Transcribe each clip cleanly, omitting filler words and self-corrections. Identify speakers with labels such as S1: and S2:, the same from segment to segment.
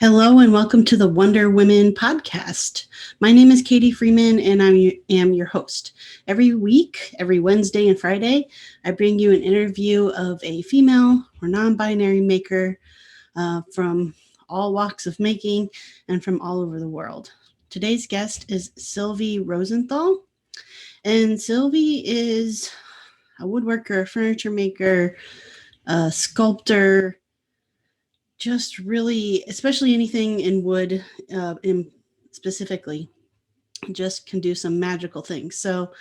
S1: Hello and welcome to the Wonder Women podcast. My name is Katie Freeman and I am your host. Every week, every Wednesday and Friday, I bring you an interview of a female or non-binary maker from all walks of making and from all over the world. Today's guest is Sylvie Rosenthal, and Sylvie is a woodworker, a furniture maker, a sculptor, just really, especially anything in wood, specifically, just can do some magical things. So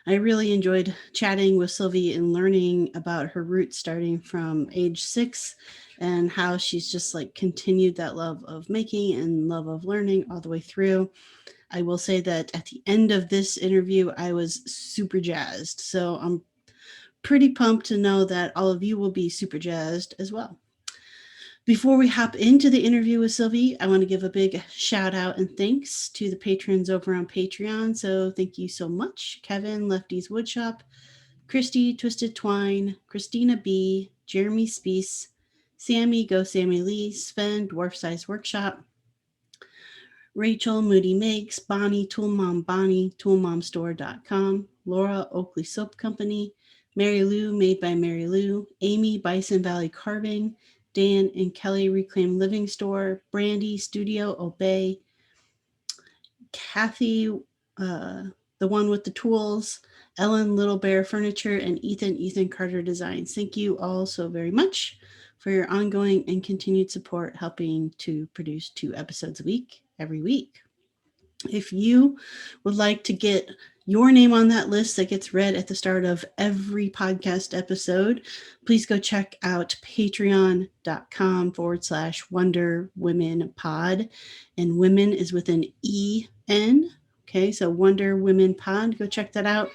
S1: I really enjoyed chatting with Sylvie and learning about her roots starting from age 6 and how she's just like continued that love of making and love of learning all the way through. I will say that at the end of this interview, I was super jazzed. So I'm pretty pumped to know that all of you will be super jazzed as well. Before we hop into the interview with Sylvie, I want to give a big shout out and thanks to the patrons over on Patreon. So thank you so much. Kevin, Lefty's Woodshop, Christy, Twisted Twine, Christina B, Jeremy Speece, Sammy, Go Sammy Lee, Sven, Dwarf Size Workshop, Rachel, Moody Makes, Bonnie, Tool Mom Bonnie, toolmomstore.com, Laura, Oakley Soap Company, Mary Lou, Made by Mary Lou, Amy, Bison Valley Carving, Dan and Kelly Reclaim Living Store, Brandy Studio Obey, Kathy, the one with the tools, Ellen Little Bear Furniture, and Ethan Carter Designs. Thank you all so very much for your ongoing and continued support, helping to produce 2 episodes a week, every week. If you would like to get your name on that list that gets read at the start of every podcast episode, please go check out patreon.com/Wonder Women Pod. And women is with an E-N. Okay, so Wonder Women Pod. Go check that out.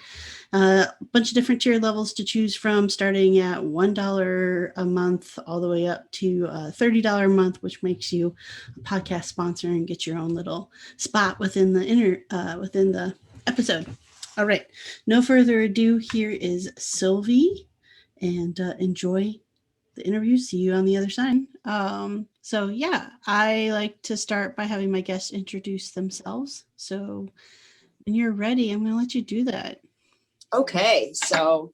S1: A bunch of different tier levels to choose from, starting at $1 a month all the way up to $30 a month, which makes you a podcast sponsor and get your own little spot within the episode. All right, no further ado, here is Sylvie, and enjoy the interview. See you on the other side. So yeah, I like to start by having my guests introduce themselves. So when you're ready, I'm going to let you do that.
S2: Okay, so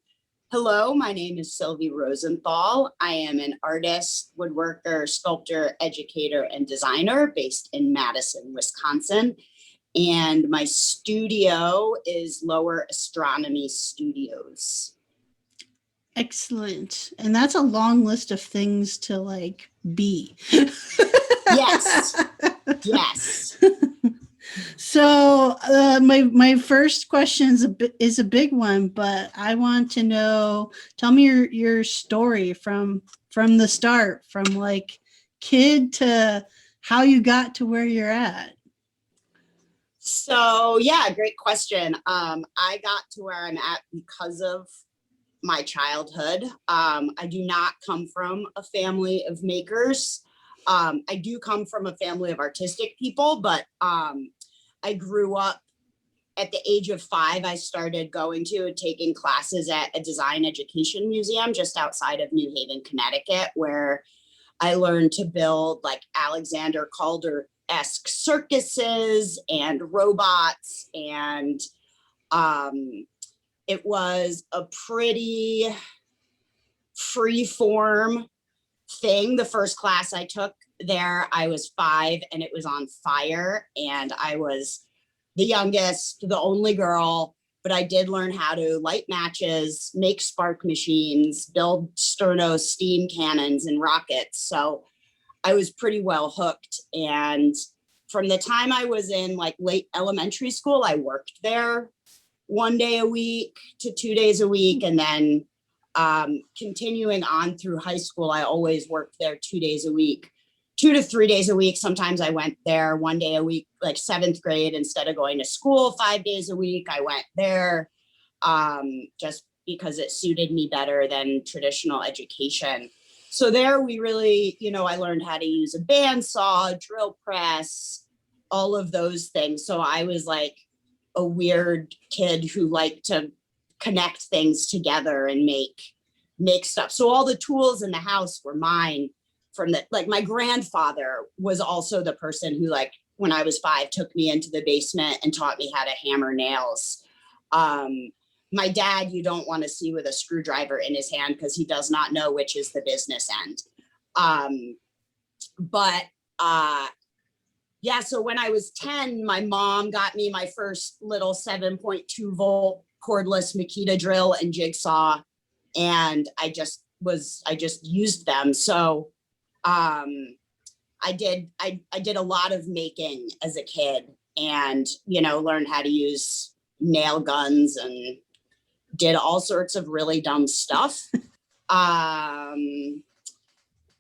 S2: hello, my name is Sylvie Rosenthal. I am an artist, woodworker, sculptor, educator, and designer based in Madison, Wisconsin. And my studio is Lower Astronomy Studios.
S1: Excellent. And that's a long list of things to like be.
S2: Yes. Yes.
S1: So my first question is a big one, but I want to know, tell me your story from the start, from like kid to how you got to where you're at.
S2: So yeah, great question. I got to where I'm at because of my childhood. I do not come from a family of makers. I do come from a family of artistic people, but I grew up at the age of 5. I started going to and taking classes at a design education museum just outside of New Haven, Connecticut, where I learned to build like Alexander Calder-esque circuses and robots. And it was a pretty free form thing. The first class I took there, I was 5 and it was on fire, and I was the youngest, the only girl, but I did learn how to light matches, make spark machines, build sterno steam cannons and rockets. So I was pretty well hooked. And from the time I was in like late elementary school, I worked there 1 day a week to 2 days a week. And then continuing on through high school, I always worked there 2 days a week, 2 to 3 days a week. Sometimes I went there 1 day a week, like 7th grade, instead of going to school 5 days a week, I went there just because it suited me better than traditional education. So there we really, I learned how to use a bandsaw, drill press, all of those things. So I was like a weird kid who liked to connect things together and make stuff. So all the tools in the house were mine. From the, like, my grandfather was also the person who, like, when I was 5, took me into the basement and taught me how to hammer nails. My dad, you don't want to see with a screwdriver in his hand because he does not know which is the business end. Yeah, so when I was 10, my mom got me my first little 7.2 volt cordless Makita drill and jigsaw, and I just used them. So I did a lot of making as a kid, and learned how to use nail guns and did all sorts of really dumb stuff.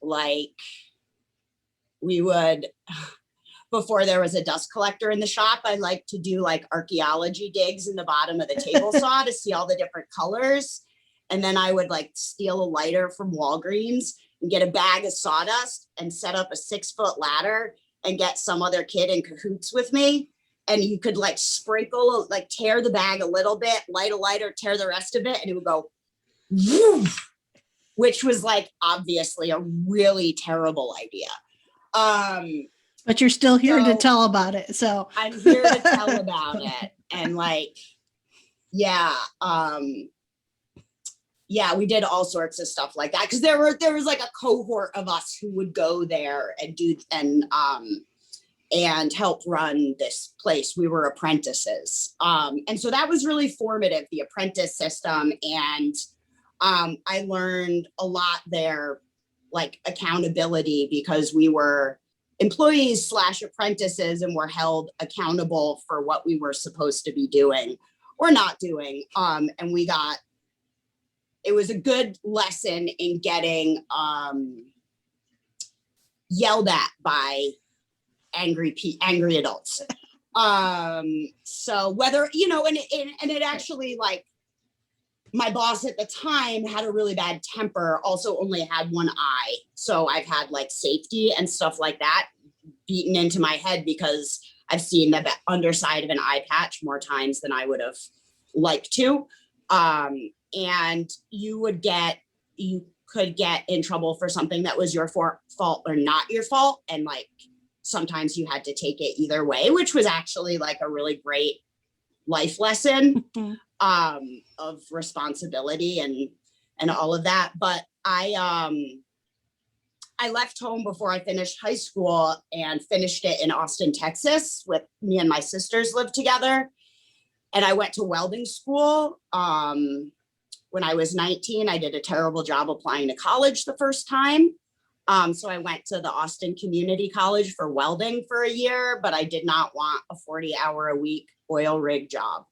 S2: Like we would, before there was a dust collector in the shop, I like to do like archaeology digs in the bottom of the table saw to see all the different colors. And then I would like steal a lighter from Walgreens and get a bag of sawdust and set up a 6-foot ladder and get some other kid in cahoots with me. And you could like sprinkle, like tear the bag a little bit, light a lighter, tear the rest of it, and it would go, woof, which was like obviously a really terrible idea.
S1: But you're still here to tell about it. So
S2: I'm here to tell about it. And like, yeah, we did all sorts of stuff like that. Cause there was like a cohort of us who would go there and do, and help run this place. We were apprentices. And so that was really formative, the apprentice system. And I learned a lot there, like accountability, because we were employees / apprentices and were held accountable for what we were supposed to be doing or not doing. And it was a good lesson in getting yelled at by angry adults. So whether, and it actually, like, my boss at the time had a really bad temper, also only had one eye. So I've had like safety and stuff like that beaten into my head because I've seen the underside of an eye patch more times than I would have liked to. And you could get in trouble for something that was your fault or not your fault. And like, sometimes you had to take it either way, which was actually like a really great life lesson of responsibility and all of that. But I left home before I finished high school and finished it in Austin, Texas. With me and my sisters lived together. And I went to welding school. When I was 19, I did a terrible job applying to college the first time. So I went to the Austin Community College for welding for a year, but I did not want a 40-hour-a-week oil rig job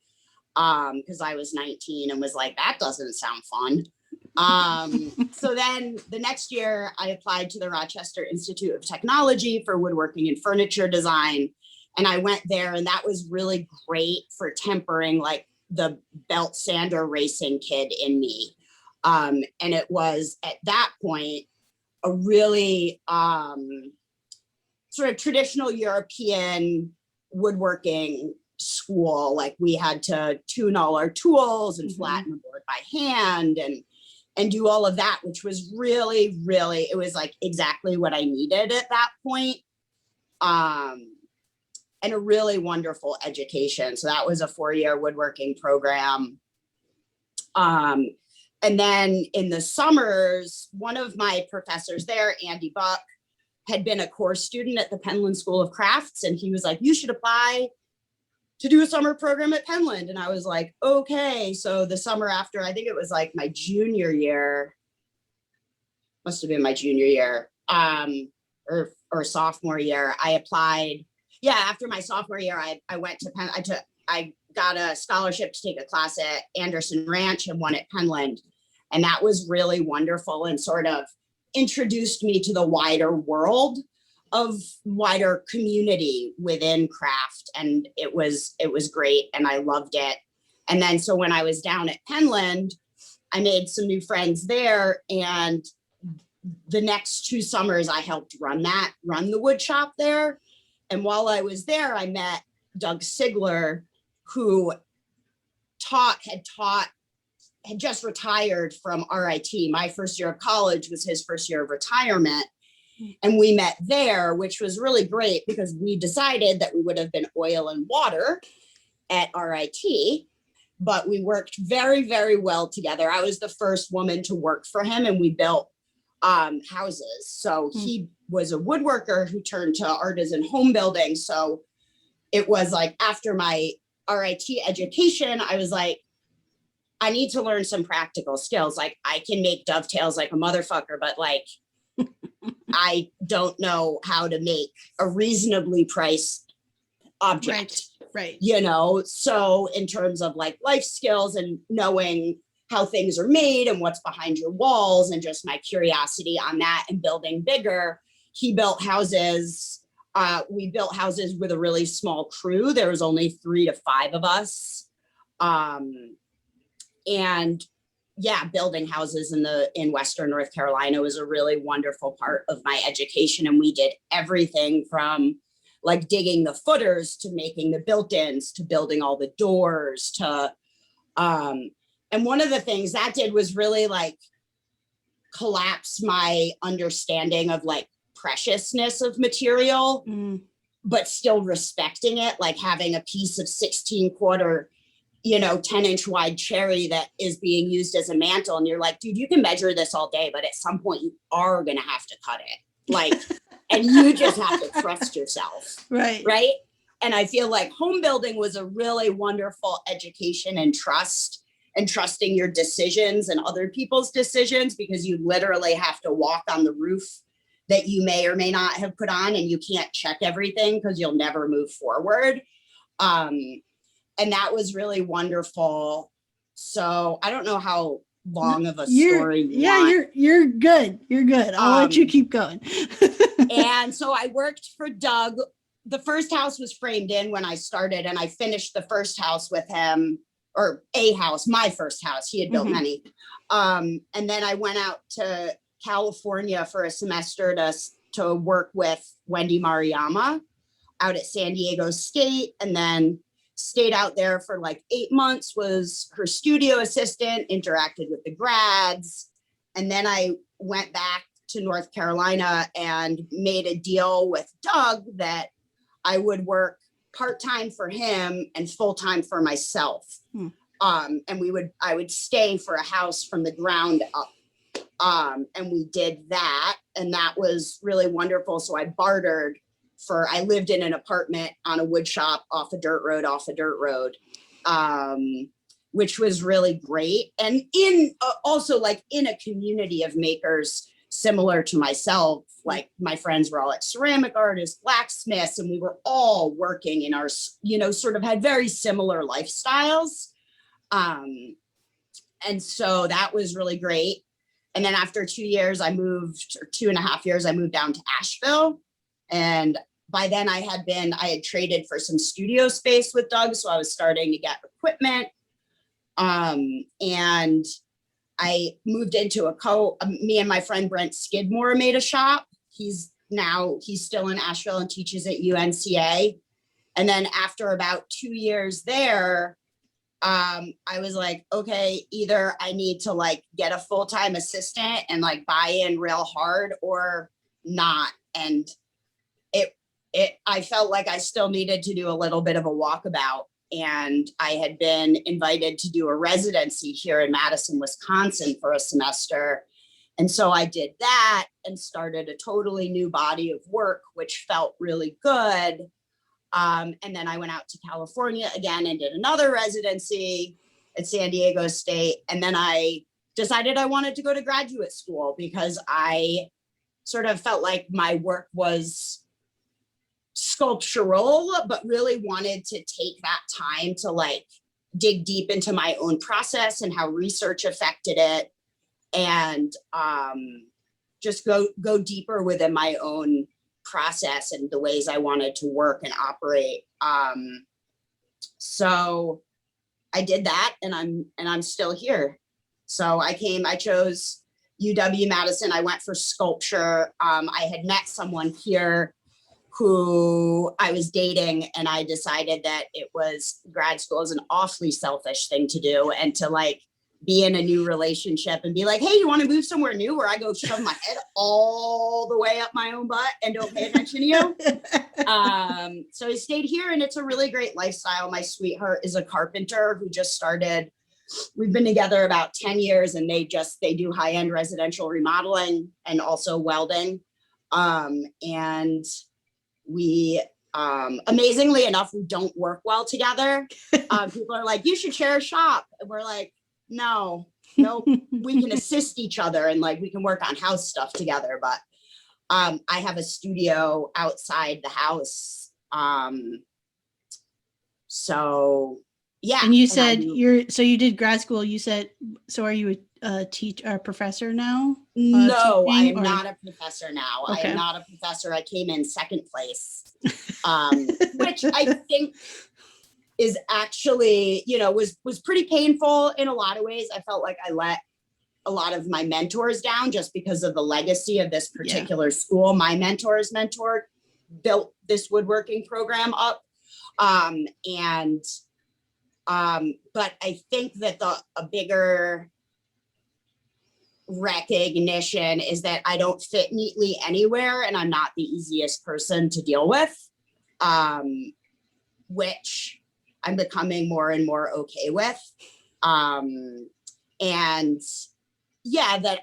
S2: because I was 19 and was like, that doesn't sound fun. So then the next year I applied to the Rochester Institute of Technology for woodworking and furniture design. And I went there, and that was really great for tempering like the belt sander racing kid in me. And it was at that point a really sort of traditional European woodworking school. Like we had to tune all our tools and flatten the board by hand and do all of that, which was really, really, it was like exactly what I needed at that point. And a really wonderful education. So that was a 4-year woodworking program. And then in the summers, one of my professors there, Andy Buck, had been a course student at the Penland School of Crafts. And he was like, you should apply to do a summer program at Penland. And I was like, okay. So the summer after, I think it was like my junior year, must have been my junior year, or sophomore year, I applied yeah, after my sophomore year, I went to Penn. I got a scholarship to take a class at Anderson Ranch and one at Penland. And that was really wonderful and sort of introduced me to the wider world of wider community within craft. And it was great. And I loved it. And then, so when I was down at Penland, I made some new friends there. And the next 2 summers I helped run the wood shop there. And while I was there, I met Doug Sigler, who had just retired from RIT. My first year of college was his first year of retirement. And we met there, which was really great because we decided that we would have been oil and water at RIT, but we worked very, very well together. I was the first woman to work for him, and we built houses. So he was a woodworker who turned to artisan home building. So it was like, after my RIT education, I was like, I need to learn some practical skills. Like, I can make dovetails like a motherfucker, but like, I don't know how to make a reasonably priced object.
S1: Right.
S2: You know, so in terms of like life skills and knowing how things are made and what's behind your walls, and just my curiosity on that and building bigger, he built houses. We built houses with a really small crew. There was only 3 to 5 of us. And yeah, building houses in Western North Carolina was a really wonderful part of my education. And we did everything from like digging the footers to making the built-ins to building all the doors to, and one of the things that did was really like collapse my understanding of like preciousness of material, but still respecting it, like having a piece of 16-quarter, 10-inch wide cherry that is being used as a mantle. And you're like, dude, you can measure this all day, but at some point you are going to have to cut it. Like, and you just have to trust yourself.
S1: Right.
S2: Right. And I feel like home building was a really wonderful education and trust, and trusting your decisions and other people's decisions, because you literally have to walk on the roof that you may or may not have put on, and you can't check everything because you'll never move forward. And that was really wonderful. So I don't know how long of a story
S1: you're good. You're good. I'll let you keep going.
S2: And so I worked for Doug. The first house was framed in when I started, and I finished the first house with him, or a house, my first house. He had built many. And then I went out to California for a semester to work with Wendy Maruyama out at San Diego State, and then stayed out there for like 8 months, was her studio assistant, interacted with the grads. And then I went back to North Carolina and made a deal with Doug that I would work part-time for him and full-time for myself. And I would stay for a house from the ground up. And we did that, and that was really wonderful. So I bartered I lived in an apartment on a wood shop off a dirt road, which was really great. And also like in a community of makers similar to myself, like my friends were all like ceramic artists, blacksmiths, and we were all working in our, sort of had very similar lifestyles. And so that was really great. And then after 2 years, or 2.5 years, I moved down to Asheville. And by then I had traded for some studio space with Doug. So I was starting to get equipment. And I moved into me and my friend Brent Skidmore made a shop. He's still in Asheville and teaches at UNCA. And then after about 2 years there, I was like, okay, either I need to like get a full-time assistant and like buy in real hard, or not. And I felt like I still needed to do a little bit of a walkabout. And I had been invited to do a residency here in Madison, Wisconsin for a semester. And so I did that and started a totally new body of work, which felt really good. And then I went out to California again and did another residency at San Diego State. And then I decided I wanted to go to graduate school because I sort of felt like my work was sculptural, but really wanted to take that time to like dig deep into my own process and how research affected it, and just go deeper within my own process and the ways I wanted to work and operate. So I did that, and I'm still here. So I chose UW-Madison. I went for sculpture. I had met someone here who I was dating, and I decided that grad school is an awfully selfish thing to do, and to like be in a new relationship and be like, hey, you want to move somewhere new where I go shove my head all the way up my own butt and don't pay attention to you? So I stayed here, and it's a really great lifestyle. My sweetheart is a carpenter who just started. We've been together about 10 years, and they do high-end residential remodeling and also welding. And we, amazingly enough, we don't work well together. People are like, you should share a shop. And we're like, no, we can assist each other, and like we can work on house stuff together. But I have a studio outside the house. So yeah.
S1: And you said you did grad school. You said, so are you a professor now?
S2: No, I am not a professor now.
S1: Okay.
S2: I am not a professor. I came in second place, which I think is actually, was pretty painful in a lot of ways. I felt like I let a lot of my mentors down just because of the legacy of this particular school. My mentor's mentor built this woodworking program up. But I think that a bigger recognition is that I don't fit neatly anywhere, and I'm not the easiest person to deal with, which I'm becoming more and more okay with. And yeah, that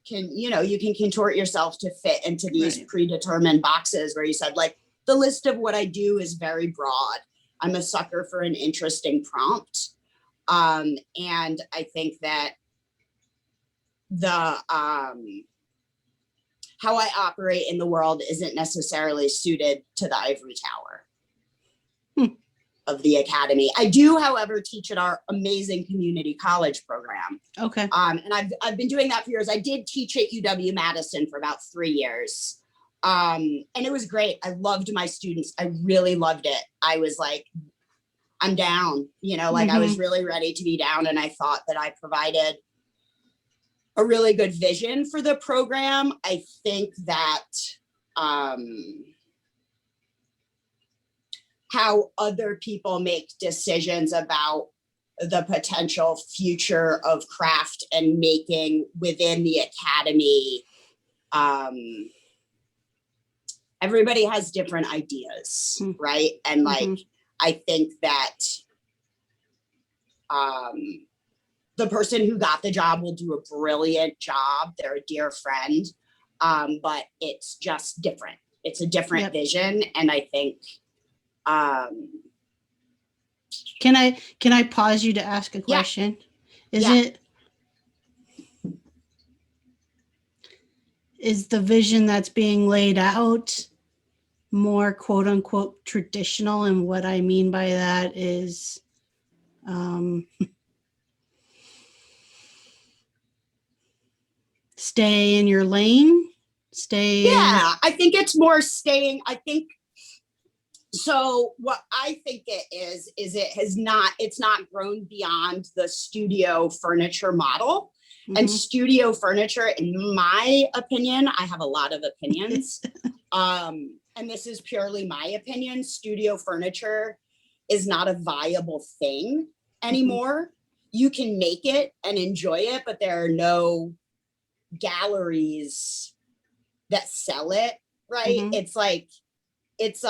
S2: you can contort yourself to fit into these predetermined boxes where you said, like, the list of what I do is very broad. I'm a sucker for an interesting prompt. And I think that how I operate in the world isn't necessarily suited to the ivory tower of the academy. I do, however, teach at our amazing community college program.
S1: Okay.
S2: And I've been doing that for years. I did teach at UW-Madison for about 3 years. And it was great. I loved my students. I really loved it. I was like, I'm down, I was really ready to be down. And I thought that I provided a really good vision for the program. I think that how other people make decisions about the potential future of craft and making within the academy, everybody has different ideas, right? And like, I think that the person who got the job will do a brilliant job. They're a dear friend, but it's just different. It's a different vision. And I think,
S1: can I pause you to ask a question? Is the vision that's being laid out more quote unquote traditional? And what I mean by that is, stay in your lane,
S2: I think it's more staying. I think so. What I think it's not grown beyond the studio furniture model. And studio furniture, in my opinion, I have a lot of opinions, and this is purely my opinion, studio furniture is not a viable thing anymore. You can make it and enjoy it, but there are no galleries that sell it, right? It's like, it's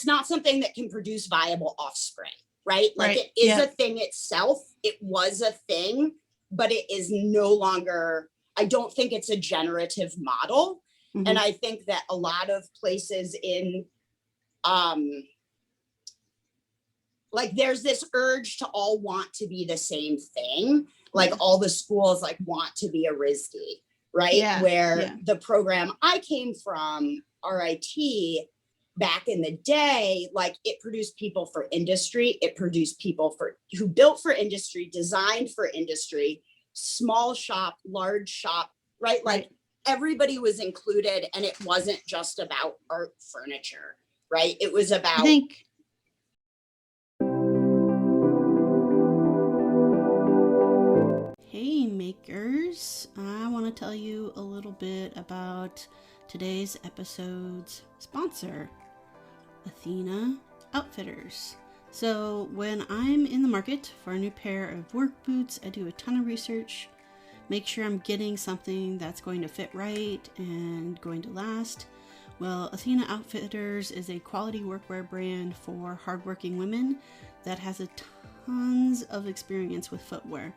S2: not something that can produce viable offspring, right? Like it is a thing itself. It was a thing, but it is no longer, I don't think it's a generative model. And I think that a lot of places in, like there's this urge to all want to be the same thing. Like all the schools like want to be a RISD. right?
S1: Yeah.
S2: Where
S1: Yeah.
S2: the program I came from, RIT, back in the day, like it produced people for industry. It produced people who built for industry, designed for industry, small shop, large shop, right? Like everybody was included, and it wasn't just about art furniture, right? It was
S1: I
S2: about
S1: think Hey makers, I want to tell you a little bit about today's episode's sponsor, Athena Outfitters. So when I'm in the market for a new pair of work boots, I do a ton of research, make sure I'm getting something that's going to fit right and going to last. Well, Athena Outfitters is a quality workwear brand for hardworking women that has a tons of experience with footwear.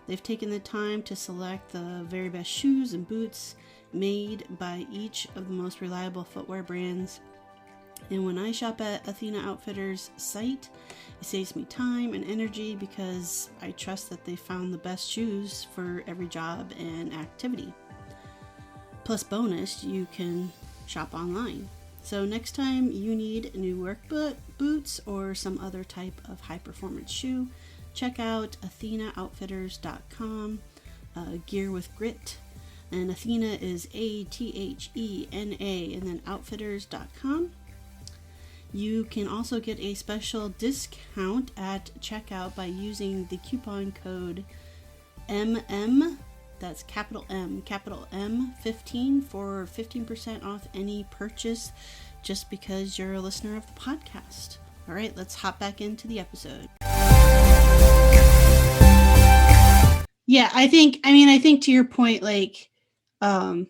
S1: They've taken the time to select the very best shoes and boots made by each of the most reliable footwear brands. And when I shop at Athena Outfitters' site, it saves me time and energy because I trust that they found the best shoes for every job and activity. Plus bonus, you can shop online. So next time you need new work boots or some other type of high performance shoe, check out AthenaOutfitters.com, gear with grit. And Athena is ATHENA, and then outfitters.com. You can also get a special discount at checkout by using the coupon code MM, that's capital M 15 for 15% off any purchase, just because you're a listener of the podcast. All right, let's hop back into the episode. Yeah, I think to your point, like, and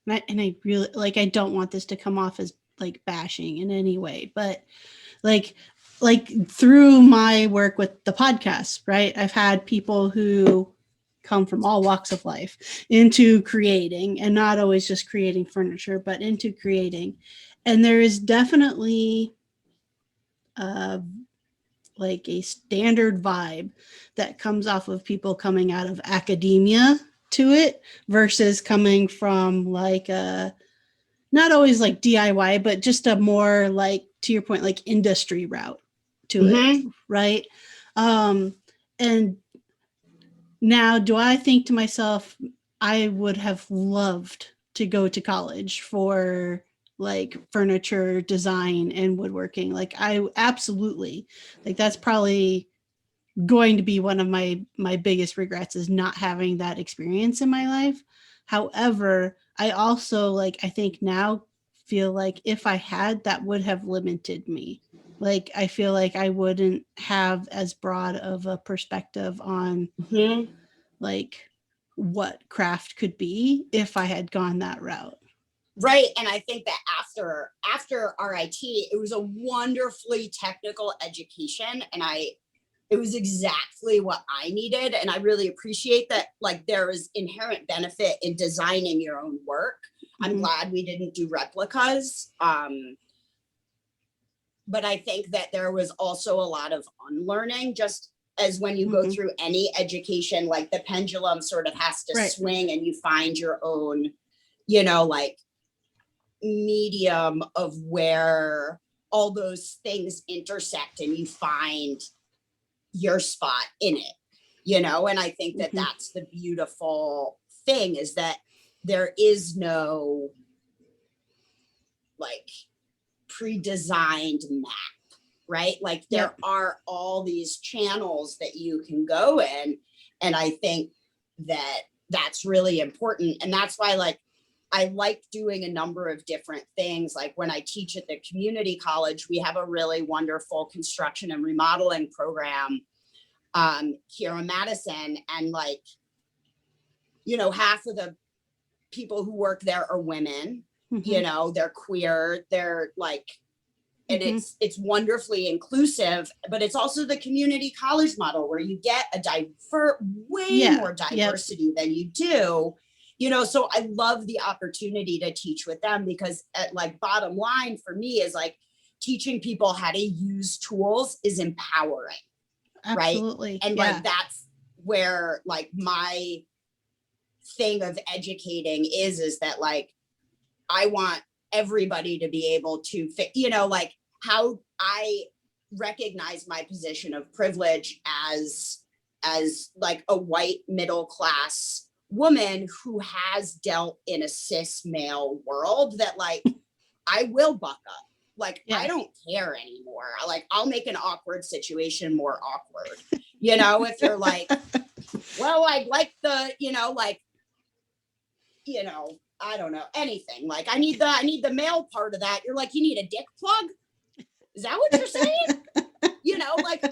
S1: I really, like, I don't want this to come off as like bashing in any way, but like through my work with the podcast, right? I've had people who come from all walks of life into creating, and not always just creating furniture, but into creating. And there is definitely like a standard vibe that comes off of people coming out of academia to it versus coming from like a, not always like DIY, but just a more like, to your point, like industry route to it, right? And now, do I think to myself, I would have loved to go to college for like furniture design and woodworking? Like, I absolutely, like, that's probably going to be one of my biggest regrets, is not having that experience in my life. However, I also, like, I think now feel like if I had, that would have limited me. Like, I feel like I wouldn't have as broad of a perspective on like what craft could be if I had gone that route.
S2: Right. And I think that after RIT, it was a wonderfully technical education, and it was exactly what I needed. And I really appreciate that. Like, there is inherent benefit in designing your own work. I'm glad we didn't do replicas. But I think that there was also a lot of unlearning, just as when you go through any education, like the pendulum sort of has to swing, and you find your own, like medium of where all those things intersect, and you find your spot in it, and I think that that's the beautiful thing, is that there is no like pre-designed map, right? Like there are all these channels that you can go in, and I think that that's really important. And that's why, like, I like doing a number of different things. Like when I teach at the community college, we have a really wonderful construction and remodeling program here in Madison. And like, half of the people who work there are women, they're queer, they're like, and it's wonderfully inclusive, but it's also the community college model where you get way more diversity than you do, so I love the opportunity to teach with them, because like bottom line for me is like teaching people how to use tools is empowering.
S1: Absolutely.
S2: Right. And like, that's where like my thing of educating is that like, I want everybody to be able to fit, you know, like how I recognize my position of privilege as like a white middle class woman who has dealt in a cis male world, that like, I will buck up. Like, I don't care anymore. Like, I'll make an awkward situation more awkward. You know, if you're like, well, I'd like the, you know, like, you know, I don't know, anything. Like, I need the male part of that. You're like, you need a dick plug? Is that what you're saying? You know, like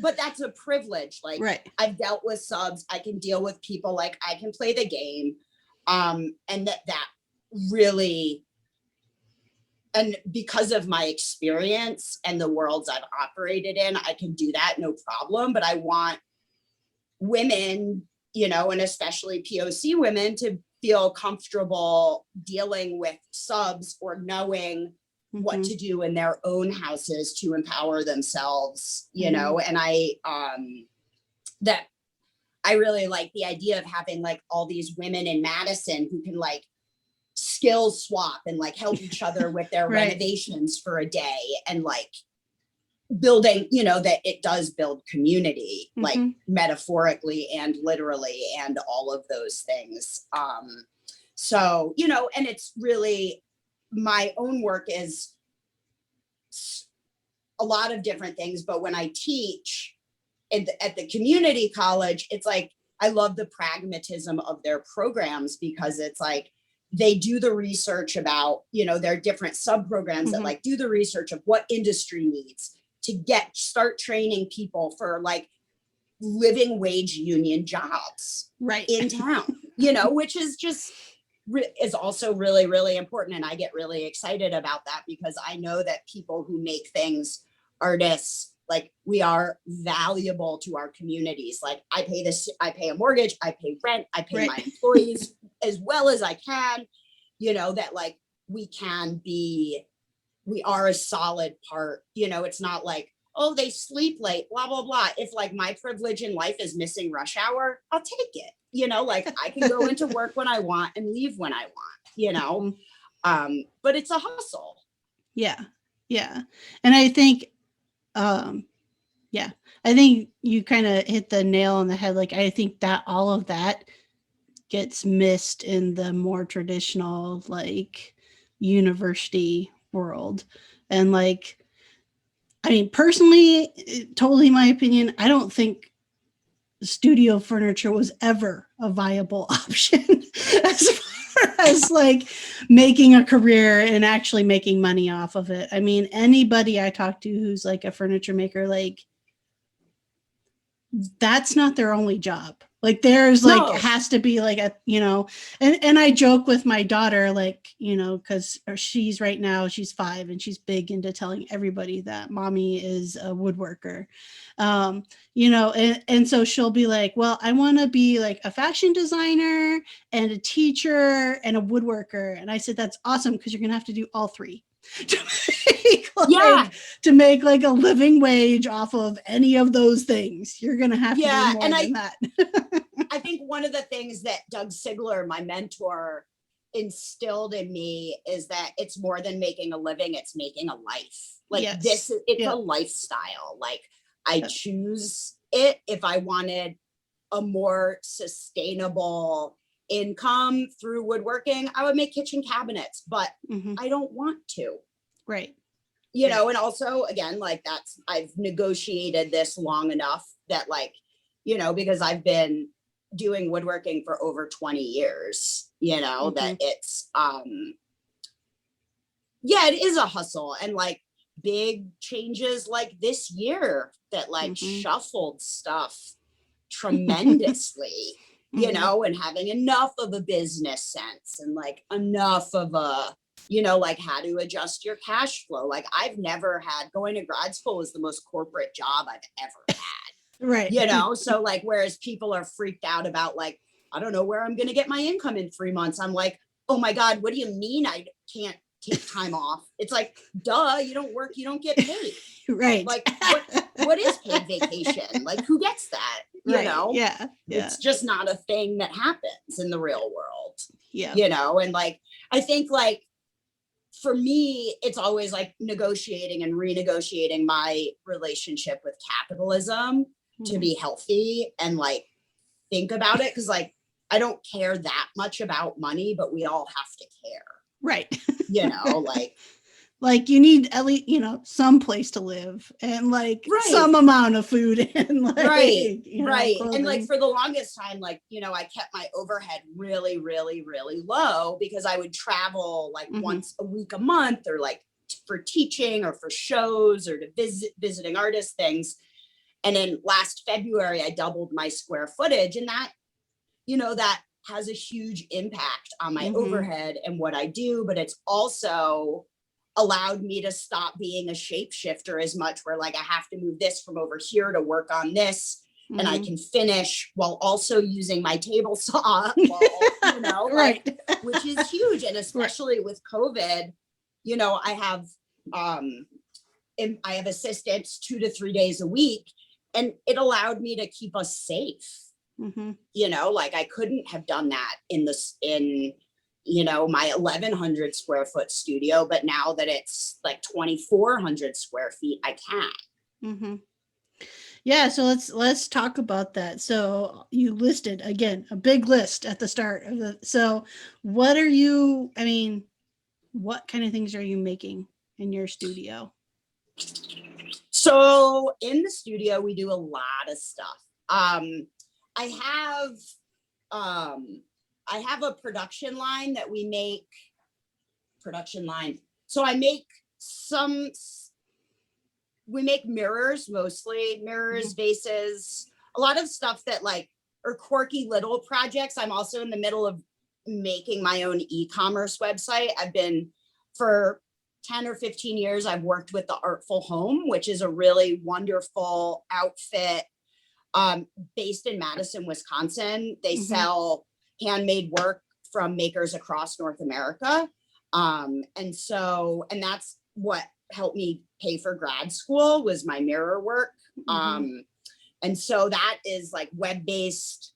S2: but that's a privilege. Like,
S1: right.
S2: I've dealt with subs. I can deal with people. Like, I can play the game. And that really, and because of my experience and the worlds I've operated in, I can do that, no problem. But I want women, you know, and especially POC women, to feel comfortable dealing with subs or knowing what to do in their own houses to empower themselves, you know. And I really like the idea of having like all these women in Madison who can like skill swap and like help each other with their renovations for a day, and like building, you know, that it does build community, like metaphorically and literally, and all of those things. So, you know, and it's really, my own work is a lot of different things, but when I teach at the community college, it's like, I love the pragmatism of their programs, because it's like, they do the research about, you know, there are different sub programs that like do the research of what industry needs to start training people for like living wage union jobs in town, you know, which is just is also really, really important. And I get really excited about that, because I know that people who make things, artists, like, we are valuable to our communities. Like, I pay a mortgage, I pay rent, I pay my employees as well as I can, you know, that like, we are a solid part, you know. It's not like, oh, they sleep late, blah, blah, blah. If like my privilege in life is missing rush hour, I'll take it. You know, like, I can go into work when I want and leave when I want, you know. But it's a hustle.
S1: Yeah. Yeah. And I think, I think you kind of hit the nail on the head. Like, I think that all of that gets missed in the more traditional, like, university world. And like, I mean, personally, totally my opinion, I don't think studio furniture was ever a viable option as far as like making a career and actually making money off of it. I mean, anybody I talk to who's like a furniture maker, like, that's not their only job. Like, there's like, has to be like a, you know, and I joke with my daughter, like, you know, cause she's 5 and she's big into telling everybody that mommy is a woodworker. You know, and so she'll be like, well, I want to be like a fashion designer and a teacher and a woodworker. And I said, that's awesome, because you're going to have to do all three to make like a living wage off of any of those things. You're going to have to do more than that.
S2: I think one of the things that Doug Sigler, my mentor, instilled in me is that it's more than making a living, it's making a life. Like, it's a lifestyle. Like, I choose it. If I wanted a more sustainable income through woodworking, I would make kitchen cabinets, but I don't want to. You know, and also, again, like, I've negotiated this long enough that, like, you know, because I've been doing woodworking for over 20 years, you know, that it's, it is a hustle. And like, big changes like this year that like shuffled stuff tremendously, you know, and having enough of a business sense and like enough of a, you know, like how to adjust your cash flow. Like, I've never had, going to grad school was the most corporate job I've ever had. You know, so like, whereas people are freaked out about like, I don't know where I'm going to get my income in 3 months. I'm like, oh my God, what do you mean I can't take time off? It's like, duh, you don't work, you don't get paid. Like, what is paid vacation? Like, who gets that? you know,
S1: yeah.
S2: it's just not a thing that happens in the real world,
S1: Yeah.
S2: you know, and like, I think like, for me, it's always like negotiating and renegotiating my relationship with capitalism to be healthy and like think about it. Cause like, I don't care that much about money, but we all have to care.
S1: Right.
S2: You know,
S1: like you need at least, you know, some place to live and like some amount of food and like,
S2: right.
S1: Clothing.
S2: And like for the longest time, like, you know, I kept my overhead really, really, really low because I would travel like once a week, a month, or like for teaching or for shows or to visiting artist things. And then last February, I doubled my square footage, and that, you know, that has a huge impact on my overhead and what I do, but it's also allowed me to stop being a shapeshifter as much, where like I have to move this from over here to work on this, and I can finish while also using my table saw, while, you know, like, which is huge. And especially with COVID, you know, I have assistants 2 to 3 days a week, and it allowed me to keep us safe. You know, like I couldn't have done that in you know, my 1,100 square foot studio, but now that it's like 2,400 square feet, I can.
S1: Yeah, so let's talk about that. So you listed again a big list at the start of the. So what are you? I mean, what kind of things are you making in your studio?
S2: So in the studio, we do a lot of stuff. I have a production line that we make. So we make mirrors, mostly mirrors, vases, a lot of stuff that like are quirky little projects. I'm also in the middle of making my own e-commerce website. I've been for 10 or 15 years, I've worked with the Artful Home, which is a really wonderful outfit based in Madison, Wisconsin. They sell handmade work from makers across North America. And that's what helped me pay for grad school, was my mirror work. And so that is like web-based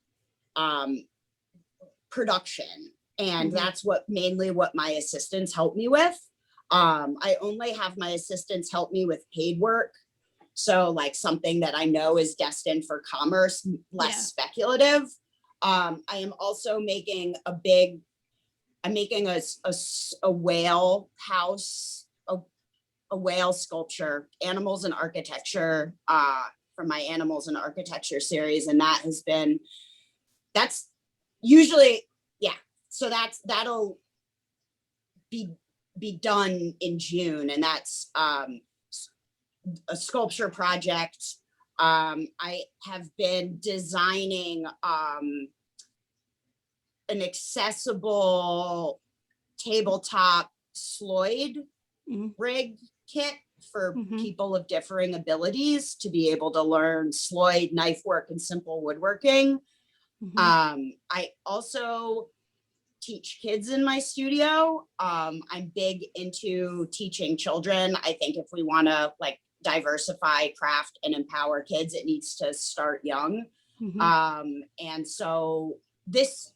S2: production. And that's mainly what my assistants help me with. I only have my assistants help me with paid work. So like something that I know is destined for commerce, less speculative. I am also making a whale house, a whale sculpture, animals and architecture, from my animals and architecture series. And that's usually, so that'll be done in June. And that's a sculpture project. I have been designing an accessible tabletop Sloyd rig kit for people of differing abilities to be able to learn Sloyd, knife work, and simple woodworking. I also teach kids in my studio. I'm big into teaching children. I think if we want to like diversify craft and empower kids, it needs to start young. And so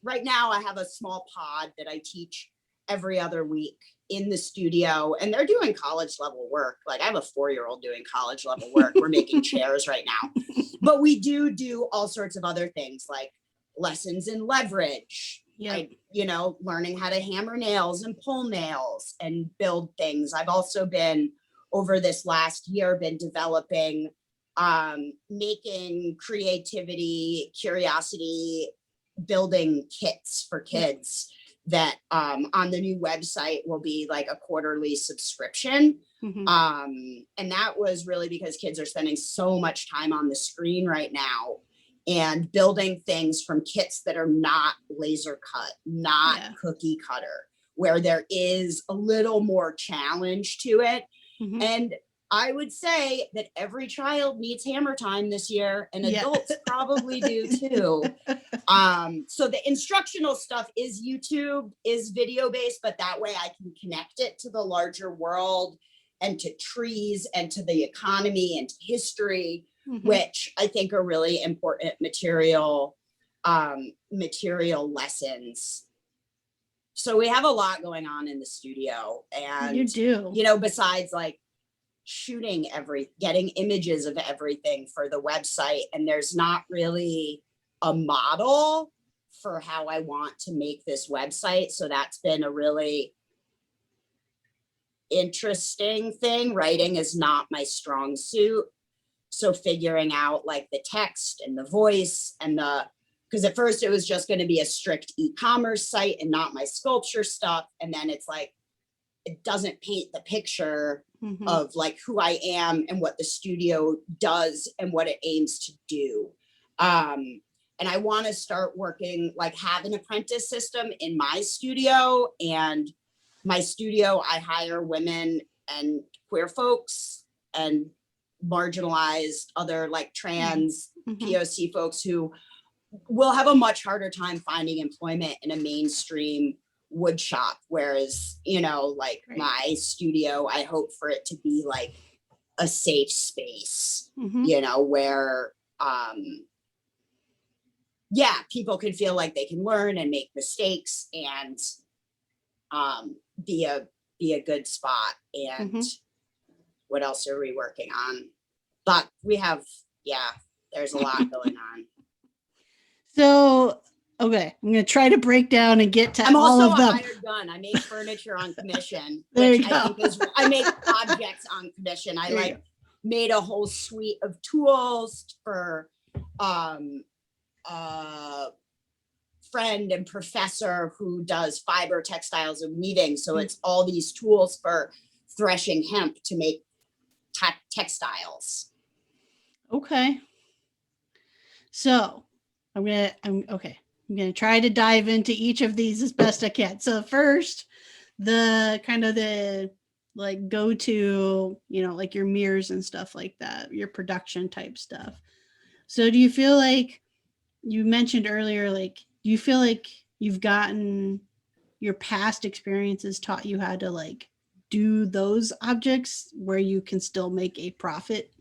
S2: right now I have a small pod that I teach every other week in the studio, and they're doing college level work. Like I have a 4-year-old doing college level work. We're making chairs right now, but we do all sorts of other things like lessons in leverage. Learning how to hammer nails and pull nails and build things. I've also been, over this last year, been developing, making creativity, curiosity, building kits for kids that on the new website will be like a quarterly subscription. And that was really because kids are spending so much time on the screen right now, and building things from kits that are not laser cut, not cookie cutter, where there is a little more challenge to it. And I would say that every child needs hammer time this year, and adults probably do too. So the instructional stuff is YouTube, is video based, but that way I can connect it to the larger world and to trees and to the economy and to history. which I think are really important material lessons. So we have a lot going on in the studio, and
S1: you do,
S2: besides like getting images of everything for the website, and there's not really a model for how I want to make this website. So that's been a really interesting thing. Writing is not my strong suit. So figuring out like the text and the voice and because at first it was just going to be a strict e-commerce site and not my sculpture stuff. And then it's like, it doesn't paint the picture of like who I am and what the studio does and what it aims to do. And I want to start working, like have an apprentice system in my studio. And my studio, I hire women and queer folks and marginalized other like trans POC folks who will have a much harder time finding employment in a mainstream wood shop. Whereas, like my studio, I hope for it to be like a safe space, where, people can feel like they can learn and make mistakes and be a good spot. And what else are we working on? But we have, there's a lot going on.
S1: So, okay, I'm going to try to break down and get to
S2: I'm
S1: all
S2: also
S1: of
S2: a
S1: them.
S2: hired gun. I make furniture on commission.
S1: There
S2: which
S1: you go.
S2: I think I make objects on commission. I made a whole suite of tools for friend and professor who does fiber textiles and weaving. So it's all these tools for threshing hemp to make textiles.
S1: Okay. So I'm gonna try to dive into each of these as best I can. So first, the kind of the like go to, like your mirrors and stuff like that, your production type stuff. So do you feel like, you mentioned earlier, like, do you feel like you've gotten your past experiences taught you how to like do those objects where you can still make a profit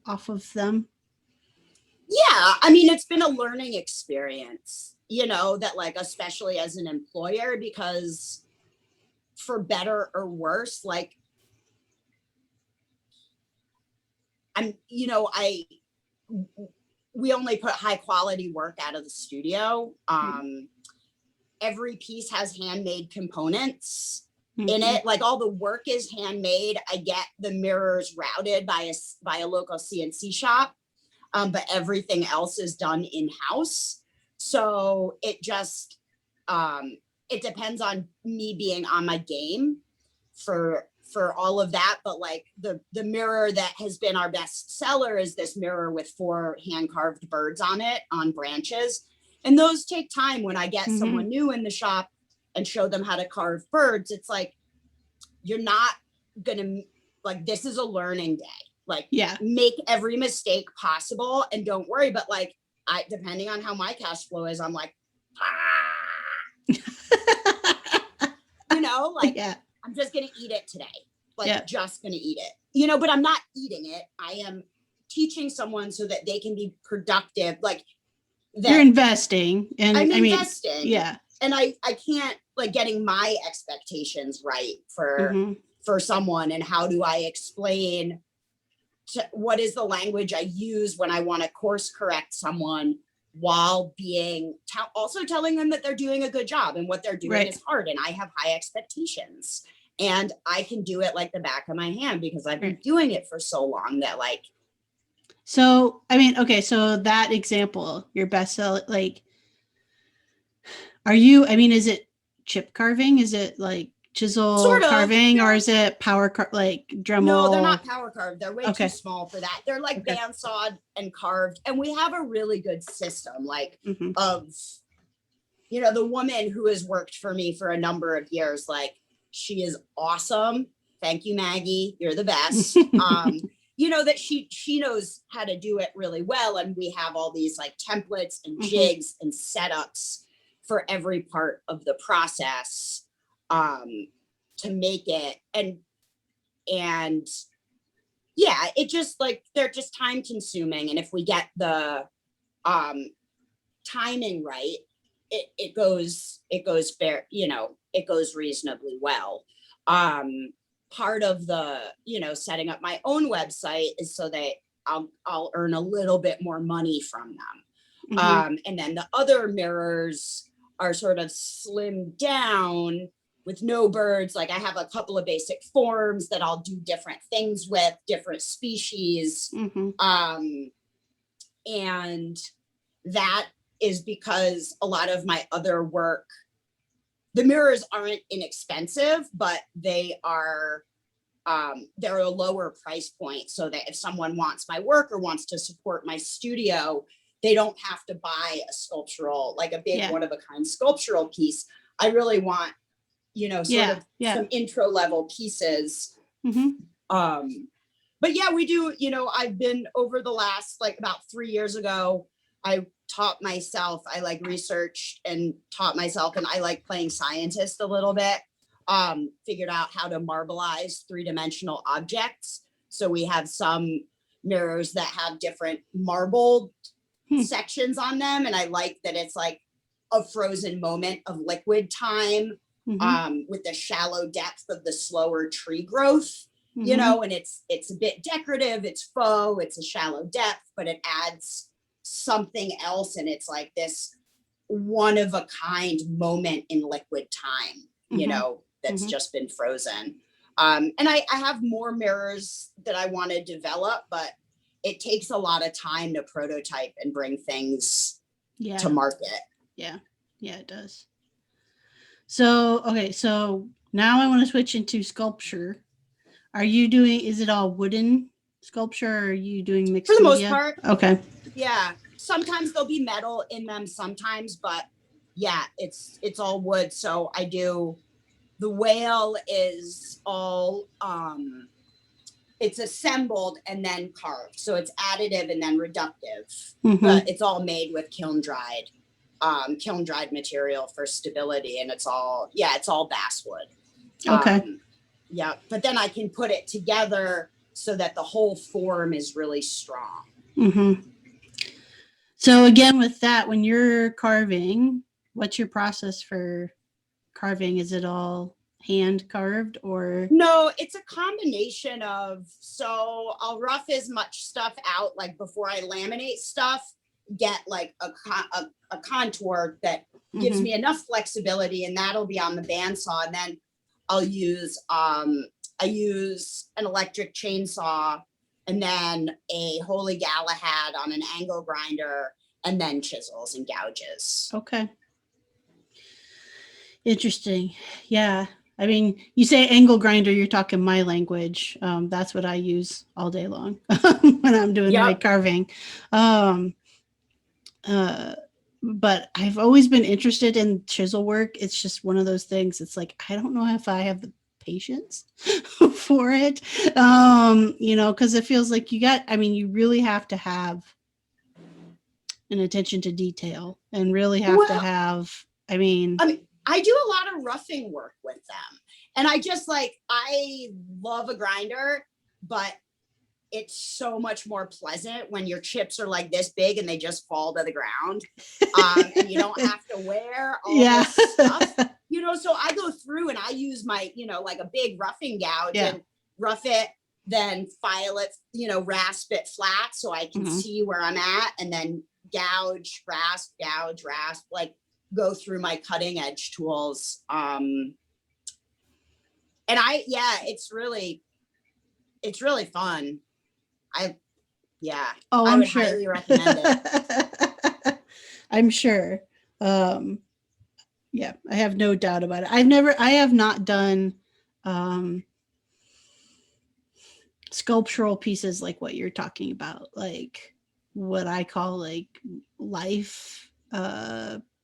S1: off of them?
S2: Yeah, I mean, it's been a learning experience, that like, especially as an employer, because for better or worse, like we only put high quality work out of the studio. Every piece has handmade components in it. Like all the work is handmade. I get the mirrors routed by a local CNC shop. But everything else is done in-house. So it just, it depends on me being on my game for all of that. But like the mirror that has been our best seller is this mirror with 4 hand-carved birds on it on branches. And those take time. When I get someone new in the shop and show them how to carve birds, it's like, you're not gonna, like, this is a learning day. Like, make every mistake possible and don't worry. But like, depending on how my cash flow is, I'm like, I'm just going to eat it today. Like, just going to eat it, but I'm not eating it. I am teaching someone so that they can be productive. Like,
S1: you're investing, and
S2: I'm investing.
S1: Yeah.
S2: And I can't, like, getting my expectations right for someone. And how do I explain what is the language I use when I want to course correct someone, while being also telling them that they're doing a good job and what they're doing is hard. And I have high expectations, and I can do it like the back of my hand because I've been doing it for so long that like.
S1: So, I mean, okay. So that example, your best seller, like, is it chip carving? Is it like chisel sort of carving, or is it power like Dremel?
S2: No, they're not power carved. They're way too small for that. They're like bandsawed and carved. And we have a really good system, like of, the woman who has worked for me for a number of years, like, she is awesome. Thank you, Maggie. You're the best. That she knows how to do it really well. And we have all these like templates and jigs and setups for every part of the process. To make it and yeah, it just like, they're just time consuming. And if we get the timing right, it goes fair, it goes reasonably well. Part of the, setting up my own website is so that I'll earn a little bit more money from them. And then the other mirrors are sort of slimmed down with no birds. Like I have a couple of basic forms that I'll do different things with, different species. And that is because a lot of my other work, the mirrors aren't inexpensive, but they're a lower price point, so that if someone wants my work or wants to support my studio, they don't have to buy a sculptural, like a big one of a kind sculptural piece. I really want, some intro level pieces. But yeah, we do, I've been over the last, like about 3 years ago, I taught myself, I like researched and taught myself, and I like playing scientist a little bit. Figured out how to marbleize 3-dimensional objects. So we have some mirrors that have different marbled sections on them. And I like that it's like a frozen moment of liquid time, with the shallow depth of the slower tree growth, and it's a bit decorative, it's faux, it's a shallow depth, but it adds something else. And it's like this one of a kind moment in liquid time, that's just been frozen. And I have more mirrors that I want to develop, but it takes a lot of time to prototype and bring things to market.
S1: Yeah, it does. So, okay, so now I want to switch into sculpture. Is it all wooden sculpture, or are you doing mixed
S2: media? For the
S1: media?
S2: most part.
S1: Okay.
S2: Yeah. Sometimes there'll be metal in them sometimes, but yeah, it's all wood. So I do, the whale is all, it's assembled and then carved. So it's additive and then reductive, but it's all made with kiln dried material for stability. And it's all basswood.
S1: Okay.
S2: Yeah. But then I can put it together so that the whole form is really strong.
S1: So again, with that, when you're carving, what's your process for carving? Is it all hand carved or?
S2: No, it's a combination of, so I'll rough as much stuff out, like before I laminate stuff, get like a contour that gives me enough flexibility, and that'll be on the bandsaw. And then I'll use, I use an electric chainsaw, and then a Holy Galahad on an angle grinder, and then chisels and gouges.
S1: Okay. Interesting. Yeah. I mean, you say angle grinder, you're talking my language. That's what I use all day long when I'm doing my carving. But I've always been interested in chisel work. It's just one of those things. It's like, I don't know if I have the patience for it. Because it feels like you really have to have an attention to detail and really have to have, I
S2: do a lot of roughing work with them. And I love a grinder, but it's so much more pleasant when your chips are like this big and they just fall to the ground. And you don't have to wear all this stuff. So I go through and I use my, like a big roughing gouge and rough it, then file it, rasp it flat so I can see where I'm at, and then gouge, rasp, like go through my cutting edge tools. And it's really fun. I would highly recommend it.
S1: I'm sure. I have no doubt about it. I have not done sculptural pieces like what you're talking about, like what I call like life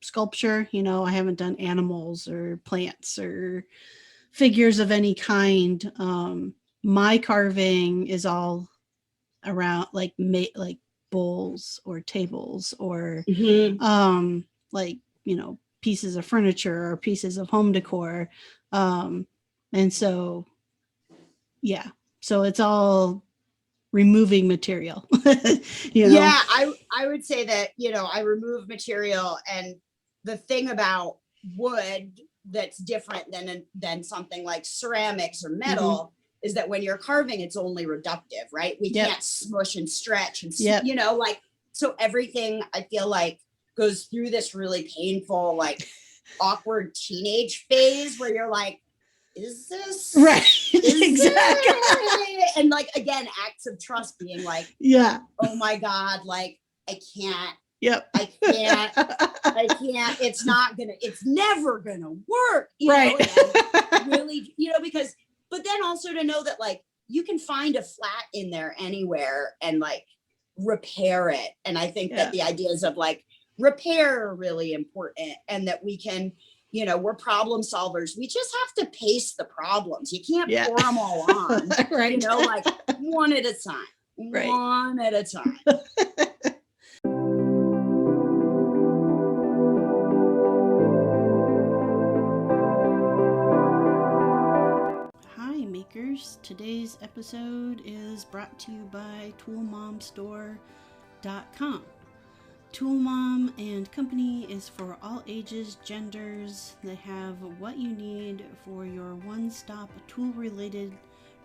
S1: sculpture. I haven't done animals or plants or figures of any kind. My carving is all around like bowls or tables or pieces of furniture or pieces of home decor. And so it's all removing material.
S2: Yeah, I would say that, I remove material, and the thing about wood that's different than something like ceramics or metal is that when you're carving, it's only reductive, right? We can't smush and stretch and, like, so everything I feel like goes through this really painful, like awkward teenage phase where you're like, is this
S1: right?
S2: Exactly. And like, again, acts of trust being like, oh my God, like I can't, I can't, it's never gonna work, and really, because, but then also to know that like, you can find a flat in there anywhere and like repair it. And I think that the ideas of like repair are really important, and that we can, we're problem solvers. We just have to pace the problems. You can't pour them all on,
S1: right.
S2: Like one at a time, one at a time.
S1: Hi makers, today's episode is brought to you by toolmomstore.com. Tool Mom and Company is for all ages, genders. They have what you need for your one-stop tool-related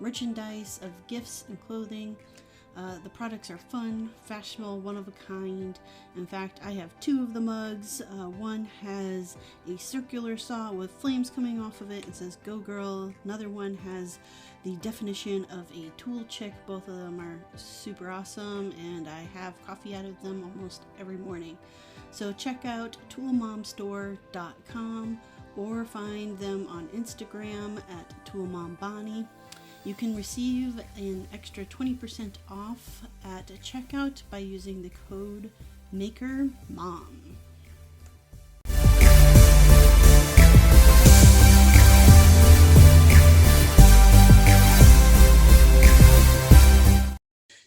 S1: merchandise of gifts and clothing. The products are fun, fashionable, one of a kind. In fact, I have two of the mugs. One has a circular saw with flames coming off of it and says "Go Girl." Another one has the definition of a tool chick. Both of them are super awesome, and I have coffee out of them almost every morning. So check out toolmomstore.com or find them on Instagram at toolmombonnie. You can receive an extra 20% off at checkout by using the code MAKERMOM.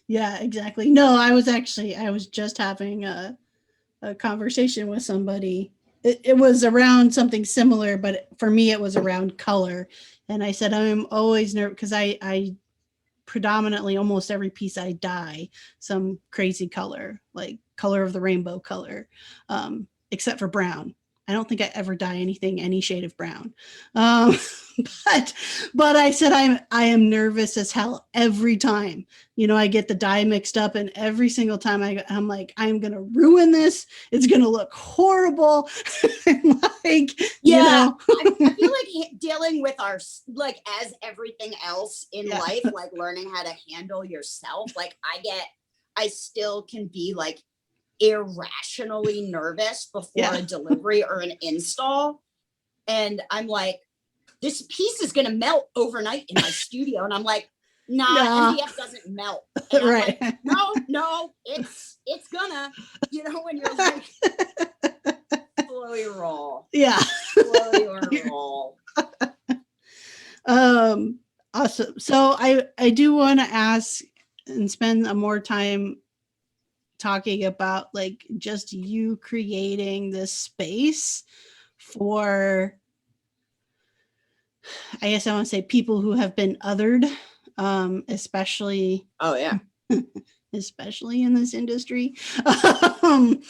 S1: Yeah, exactly. No, I was just having a conversation with somebody. It was around something similar, but for me it was around color. And I said, I'm always nervous because I predominantly almost every piece I dye some crazy color, like color of the rainbow color, except for brown. I don't think I ever dye anything any shade of brown. But I said I am nervous as hell every time. I get the dye mixed up, and every single time I'm like, I'm gonna ruin this. It's gonna look horrible. Like,
S2: I feel like dealing with our, like, as everything else in life, like learning how to handle yourself. Like I still can be like irrationally nervous before a delivery or an install. And I'm like, this piece is going to melt overnight in my studio. And I'm like, nah. MDF doesn't melt. And I'm like, no, it's gonna, when you're like, slow your roll. Yeah. Slow your roll.
S1: Awesome. So I do want to ask and spend more time talking about like just you creating this space for, I guess I want to say, people who have been othered, especially especially in this industry. I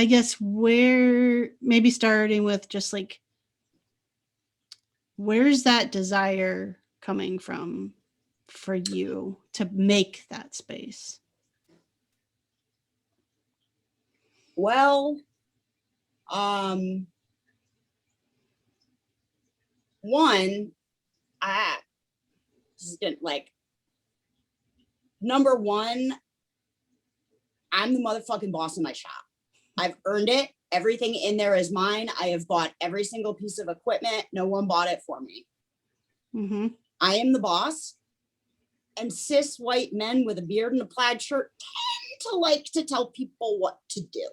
S1: guess where, maybe starting with just like, where's that desire coming from for you to make that space?
S2: Well, one, number one, I'm the motherfucking boss of my shop. I've earned it. Everything in there is mine. I have bought every single piece of equipment. No one bought it for me. Mm-hmm. I am the boss. And cis white men with a beard and a plaid shirt tend to like to tell people what to do.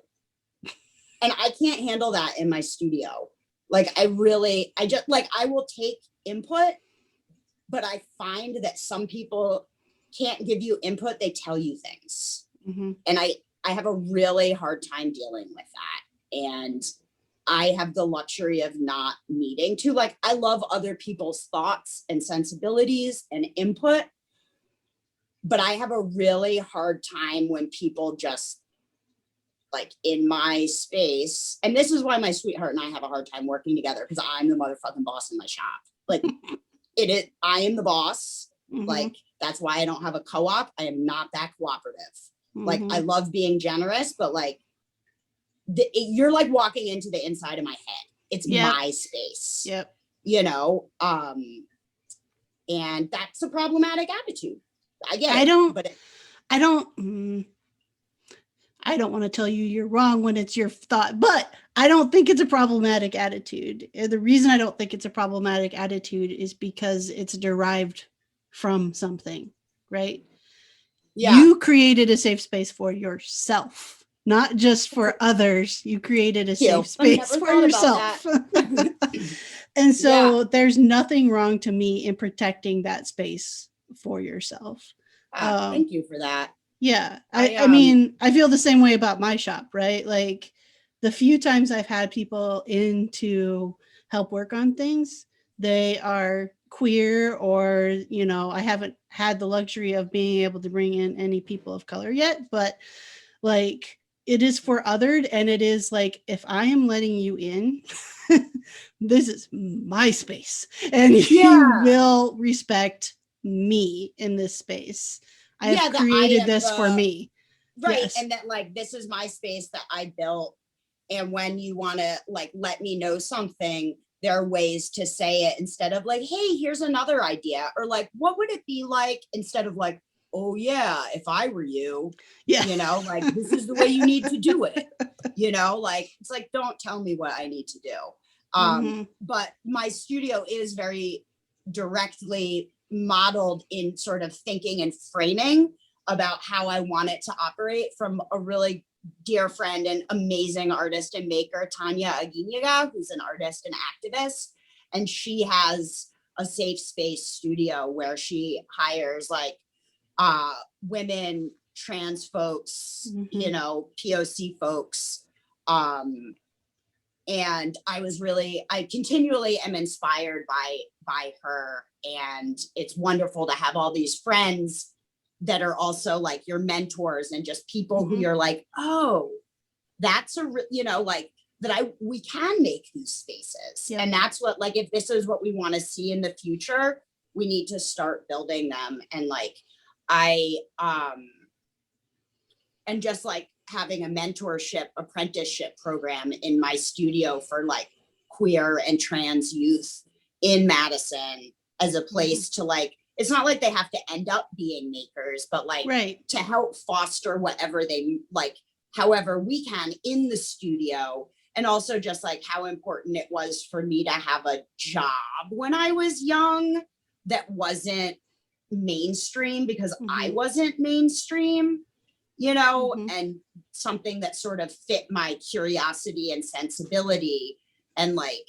S2: And I can't handle that in my studio. Like I will take input, but I find that some people can't give you input. They tell you things. Mm-hmm. And I have a really hard time dealing with that. And I have the luxury of not needing to. Like, I love other people's thoughts and sensibilities and input, but I have a really hard time when people just like in my space. And this is why my sweetheart and I have a hard time working together, because I'm the motherfucking boss in my shop. Like I am the boss. Like, that's why I don't have a co-op. I am not that cooperative. Like, I love being generous, but like, you're like walking into the inside of my head. It's my space. You know, and that's a problematic attitude. I get it.
S1: I don't want to tell you you're wrong when it's your thought, but I don't think it's a problematic attitude. The reason I don't think it's a problematic attitude is because it's derived from something, right? Yeah. You created a safe space for yourself, not just for others. You created a safe space for yourself. And so there's nothing wrong to me in protecting that space for yourself.
S2: Thank you for that.
S1: Yeah. I mean, I feel the same way about my shop, right? Like, the few times I've had people in to help work on things, they are queer, or, you know, I haven't had the luxury of being able to bring in any people of color yet, but like, it is for othered. And it is like, if I am letting you in, this is my space, and you will respect me in this space. I have created this for me.
S2: Right. Yes. And that, like, this is my space that I built. And when you want to like let me know something, there are ways to say it instead of like, hey, here's another idea, or like, what would it be like, instead of like, oh yeah, if I were you, you know, like, this is the way you need to do it. You know, like, it's like, don't tell me what I need to do. But my studio is very directly modeled in sort of thinking and framing about how I want it to operate, from a really dear friend and amazing artist and maker, Tanya Aguinega, who's an artist and activist. And she has a safe space studio where she hires like women, trans folks, you know, POC folks. And I continually am inspired by her. And it's wonderful to have all these friends that are also like your mentors, and just people who you're like, oh, that's you know, like, that we can make these spaces. And that's what, like, if this is what we want to see in the future, we need to start building them. And like, and just like having a mentorship apprenticeship program in my studio for like queer and trans youth in Madison, as a place to like, it's not like they have to end up being makers, but like to help foster whatever they like, however we can in the studio. And also just like how important it was for me to have a job when I was young that wasn't mainstream, because I wasn't mainstream, you know, and something that sort of fit my curiosity and sensibility. And like,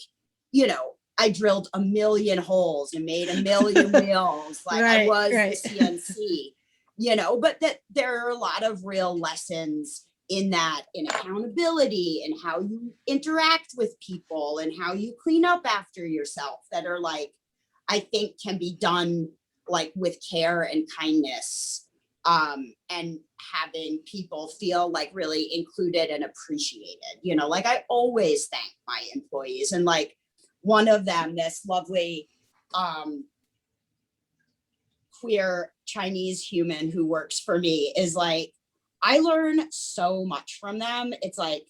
S2: you know, I drilled a million holes and made a million wheels. Like I was the CNC, you know, but that there are a lot of real lessons in that, in accountability and how you interact with people and how you clean up after yourself, that are like, I think can be done like with care and kindness, and having people feel like really included and appreciated, you know, like I always thank my employees. And like one of them, this lovely queer Chinese human who works for me, is like, I learn so much from them. It's like,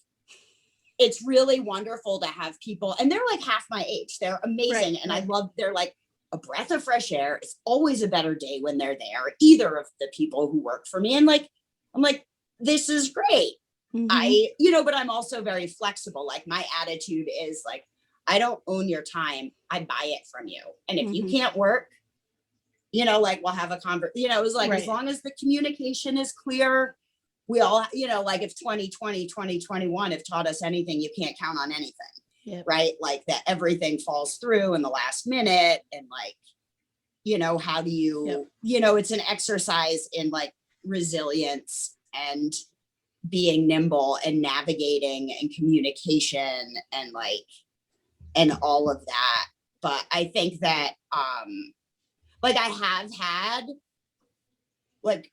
S2: it's really wonderful to have people, and they're like half my age. They're amazing. And I love, they're like a breath of fresh air. It's always a better day when they're there, either of the people who work for me. And like, I'm like, this is great. You know, but I'm also very flexible. Like my attitude is like, I don't own your time. I buy it from you. And if you can't work, you know, like we'll have a conversation, you know, it was like, as long as the communication is clear, we all, you know, like if 2020, 2021 have taught us anything, you can't count on anything, right? Like that everything falls through in the last minute. And like, you know, how do you, you know, it's an exercise in like resilience and being nimble and navigating and communication and like, and all of that. But I think that, like I have had like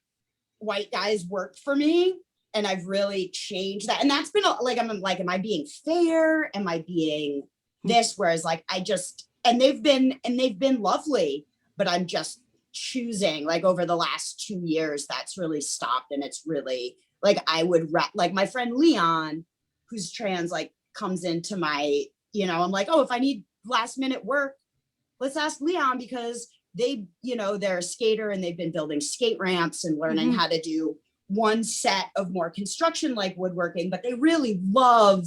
S2: white guys work for me, and I've really changed that. And that's been like, I'm like, am I being fair? Am I being this? Whereas like, I just, and they've been lovely, but I'm just choosing like over the last 2 years, that's really stopped. And it's really like, I would like my friend Leon, who's trans, like comes into my, you know, I'm like, oh, if I need last minute work, let's ask Leon, because they, you know, they're a skater and they've been building skate ramps and learning how to do one set of more construction like woodworking, but they really love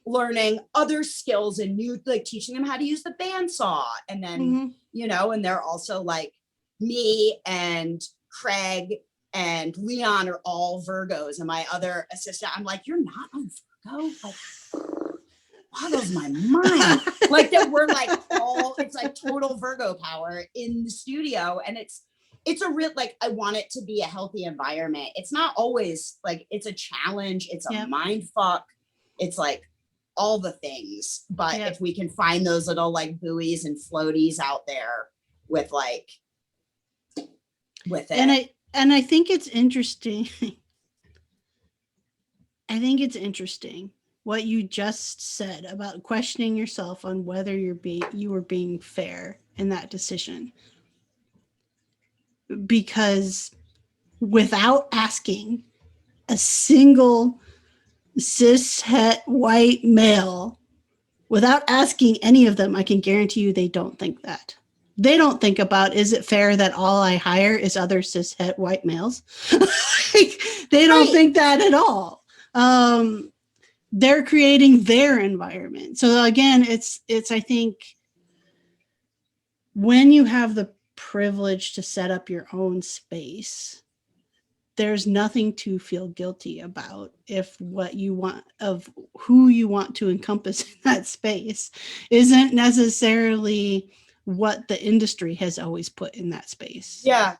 S2: learning other skills and new, like teaching them how to use the bandsaw. And then, you know, and they're also like, me and Craig and Leon are all Virgos, and my other assistant, I'm like, you're not a Virgo? Like, boggles my mind. Like that we're like all, it's like total Virgo power in the studio. And it's a real, like, I want it to be a healthy environment. It's not always like, it's a challenge. It's a mind fuck. It's like all the things. But if we can find those little like buoys and floaties out there with like, with it.
S1: And I think it's interesting. I think it's interesting what you just said about questioning yourself on whether you were being fair in that decision. Because without asking a single cis-het white male, without asking any of them, I can guarantee you they don't think that. They don't think about, is it fair that all I hire is other cis-het white males? Like, they don't think that at all. They're creating their environment. So again, it's I think when you have the privilege to set up your own space, there's nothing to feel guilty about if what you want, of who you want to encompass in that space, isn't necessarily what the industry has always put in that space.
S2: Yeah.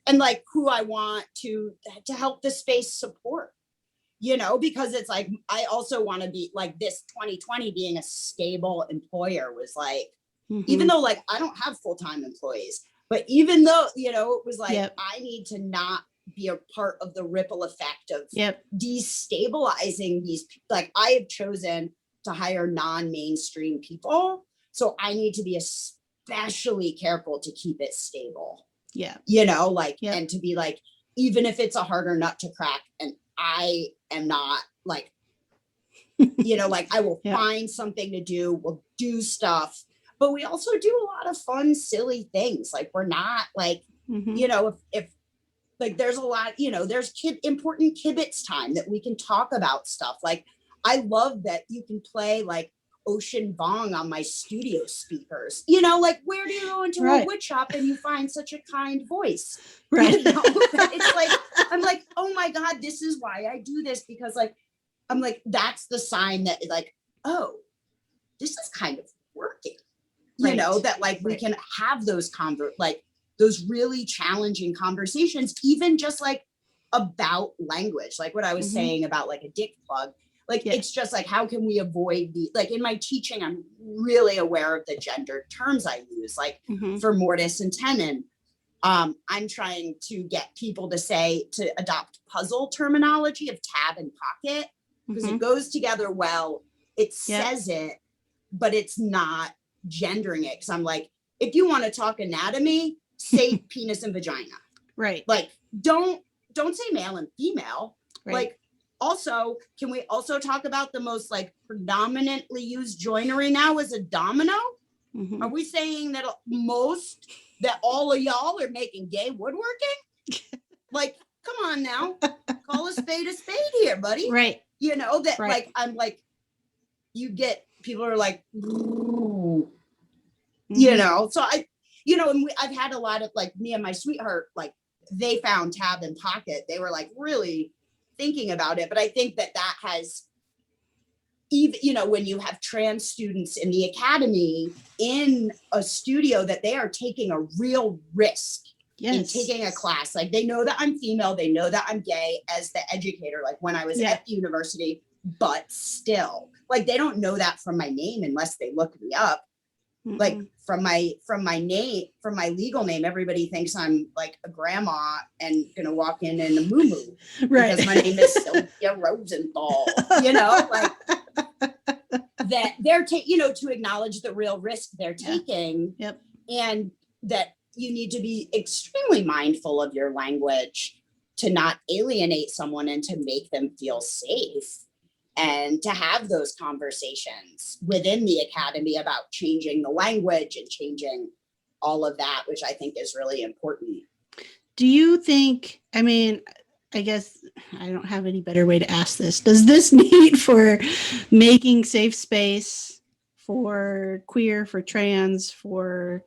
S2: And like who I want to help the space support, you know, because it's like, I also want to be like, this 2020 being a stable employer was like, even though like I don't have full-time employees, but even though, you know, it was like, I need to not be a part of the ripple effect of destabilizing these, like I have chosen to hire non-mainstream people. So I need to be especially careful to keep it stable. Yeah. You know, like, and to be like, even if it's a harder nut to crack, and I am not like, you know, like I will find something to do, we'll do stuff, but we also do a lot of fun, silly things. Like we're not like, you know, if like there's a lot, you know, there's important kibitz time that we can talk about stuff. Like I love that you can play like Ocean Bong on my studio speakers, you know, like where do you go into a wood shop and you find such a kind voice? Right. You know? It's like, I'm like, oh my God, this is why I do this, because like, I'm like, that's the sign that like, oh, this is kind of working, you know, that like we can have those like those really challenging conversations, even just like about language, like what I was saying about like a dick plug. Like, it's just like, how can we avoid the, like in my teaching, I'm really aware of the gendered terms I use, like for mortise and tenon. I'm trying to get people to adopt puzzle terminology of tab and pocket, because it goes together well. It says it, but it's not gendering it. Cause I'm like, if you want to talk anatomy, say penis and vagina. Right. Like, don't say male and female. Right. Like, also, can we also talk about the most like predominantly used joinery now is a domino? Are we saying that all of y'all are making gay woodworking? Like, come on now, call a spade here, buddy. Right. You know, that like, I'm like, you get, people are like, you know, so you know, and I've had a lot of like, me and my sweetheart, like they found tab and pocket. They were like really thinking about it. But I think that has, even, you know, when you have trans students in the academy in a studio, that they are taking a real risk in
S1: Yes.
S2: taking a class. Like they know that I'm female, they know that I'm gay as the educator, like when I was at the university, but still, like they don't know that from my name unless they look me up. Mm-mm. Like from my name, from my legal name, everybody thinks I'm like a grandma and gonna walk in a muumuu, right? Because my name is Sylvie Rosenthal, you know, like that they're to acknowledge the real risk they're taking. Yep. And that you need to be extremely mindful of your language to not alienate someone and to make them feel safe, and to have those conversations within the academy about changing the language and changing all of that, which I think is really important.
S1: Do you think, I mean, I guess I don't have any better way to ask this. Does this need for making safe space for queer, for trans, for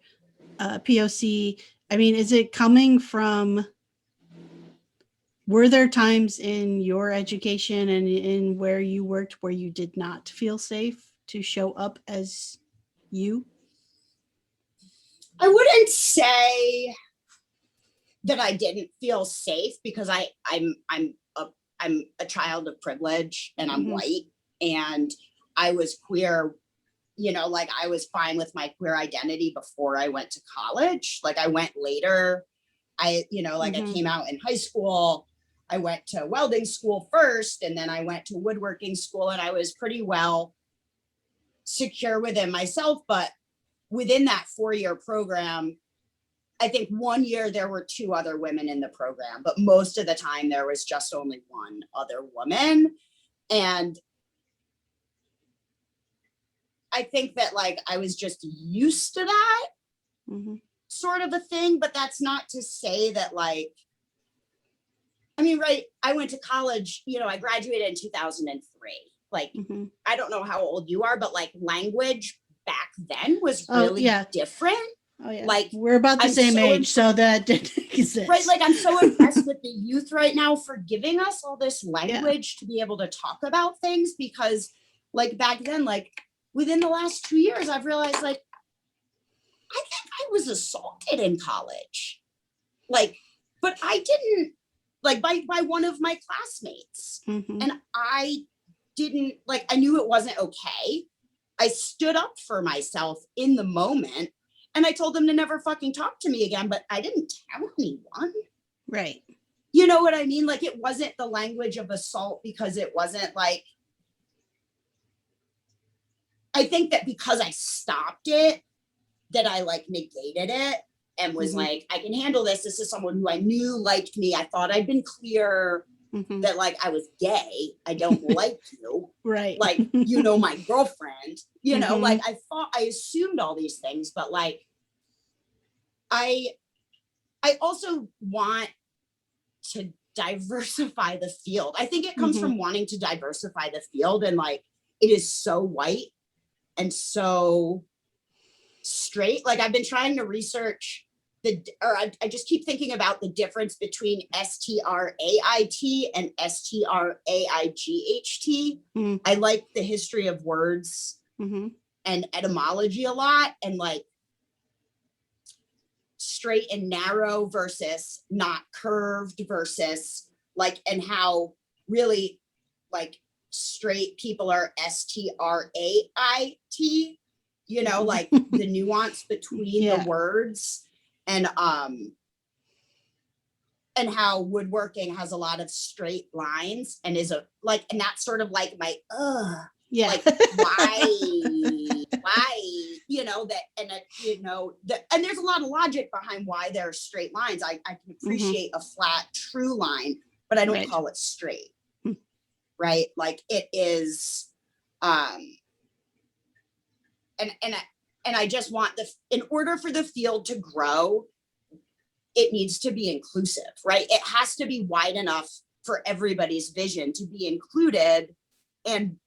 S1: POC? I mean, is it coming from, were there times in your education and in where you worked where you did not feel safe to show up as you?
S2: I wouldn't say that I didn't feel safe, because I'm a child of privilege, and I'm white, and I was queer, like I was fine with my queer identity before I went to college. Like I went later. I came out in high school. I went to welding school first, and then I went to woodworking school, and I was pretty well secure within myself. But within that 4-year program, I think 1 year there were 2 other women in the program, but most of the time there was just only one other woman. And I think that like I was just used to that sort of a thing, but that's not to say that like, I mean, right, I went to college, I graduated in 2003. Like, I don't know how old you are, but like language back then was really different. Oh yeah,
S1: like we're about the same age, so that didn't exist.
S2: Right, like I'm so impressed with the youth right now for giving us all this language to be able to talk about things, because like back then, like within the last 2 years, I've realized like I think I was assaulted in college, like, but I didn't, like by one of my classmates, and I didn't, like, I knew it wasn't okay. I stood up for myself in the moment. And I told them to never fucking talk to me again, but I didn't tell anyone.
S1: Right.
S2: You know what I mean? Like it wasn't the language of assault, because it wasn't like, I think that because I stopped it, that I like negated it and was like, I can handle this. This is someone who I knew liked me. I thought I'd been clear that like I was gay. I don't like you.
S1: Right.
S2: Like, my girlfriend, like I assumed all these things, but like, I also want to diversify the field. I think it comes from wanting to diversify the field, and like, it is so white and so straight. Like I've been trying to research I just keep thinking about the difference between STRAIT and STRAIGHT. I like the history of words and etymology a lot, and like straight and narrow versus not curved versus like, and how really like straight people are STRAIT, like the nuance between the words. And how woodworking has a lot of straight lines and is and that's sort of like my like why that, and and there's a lot of logic behind why there are straight lines. I can appreciate a flat true line, but I don't call it straight. Right, like it is and I just want in order for the field to grow, it needs to be inclusive, right? It has to be wide enough for everybody's vision to be included and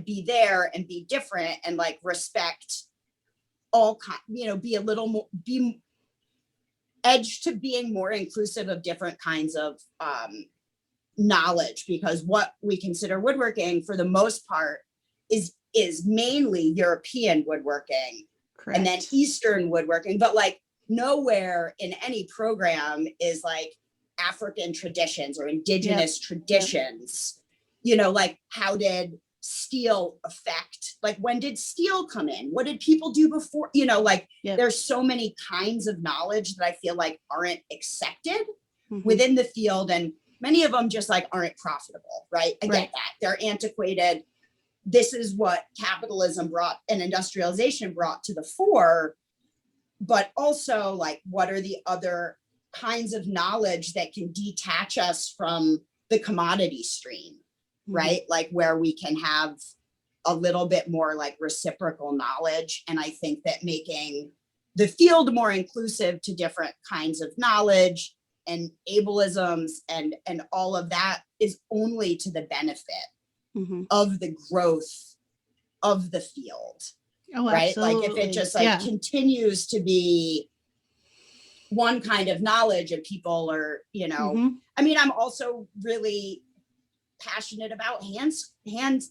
S2: be there and be different and like respect all, be a little more, be edge to being more inclusive of different kinds of knowledge, because what we consider woodworking for the most part is mainly European woodworking. Correct. And then Eastern woodworking, but like nowhere in any program is like African traditions or indigenous traditions, you know, like how did steel affect, like when did steel come in? What did people do before? You know, like there's so many kinds of knowledge that I feel like aren't accepted within the field. And many of them just like aren't profitable, right? I get that. They're antiquated. This is what capitalism brought and industrialization brought to the fore. But also like, what are the other kinds of knowledge that can detach us from the commodity stream, right? Like where we can have a little bit more like reciprocal knowledge. And I think that making the field more inclusive to different kinds of knowledge and ableisms and all of that is only to the benefit of the growth of the field.
S1: Oh,
S2: right?
S1: absolutely.
S2: Like if it just like continues to be one kind of knowledge and people are, you know, I mean, I'm also really passionate about hand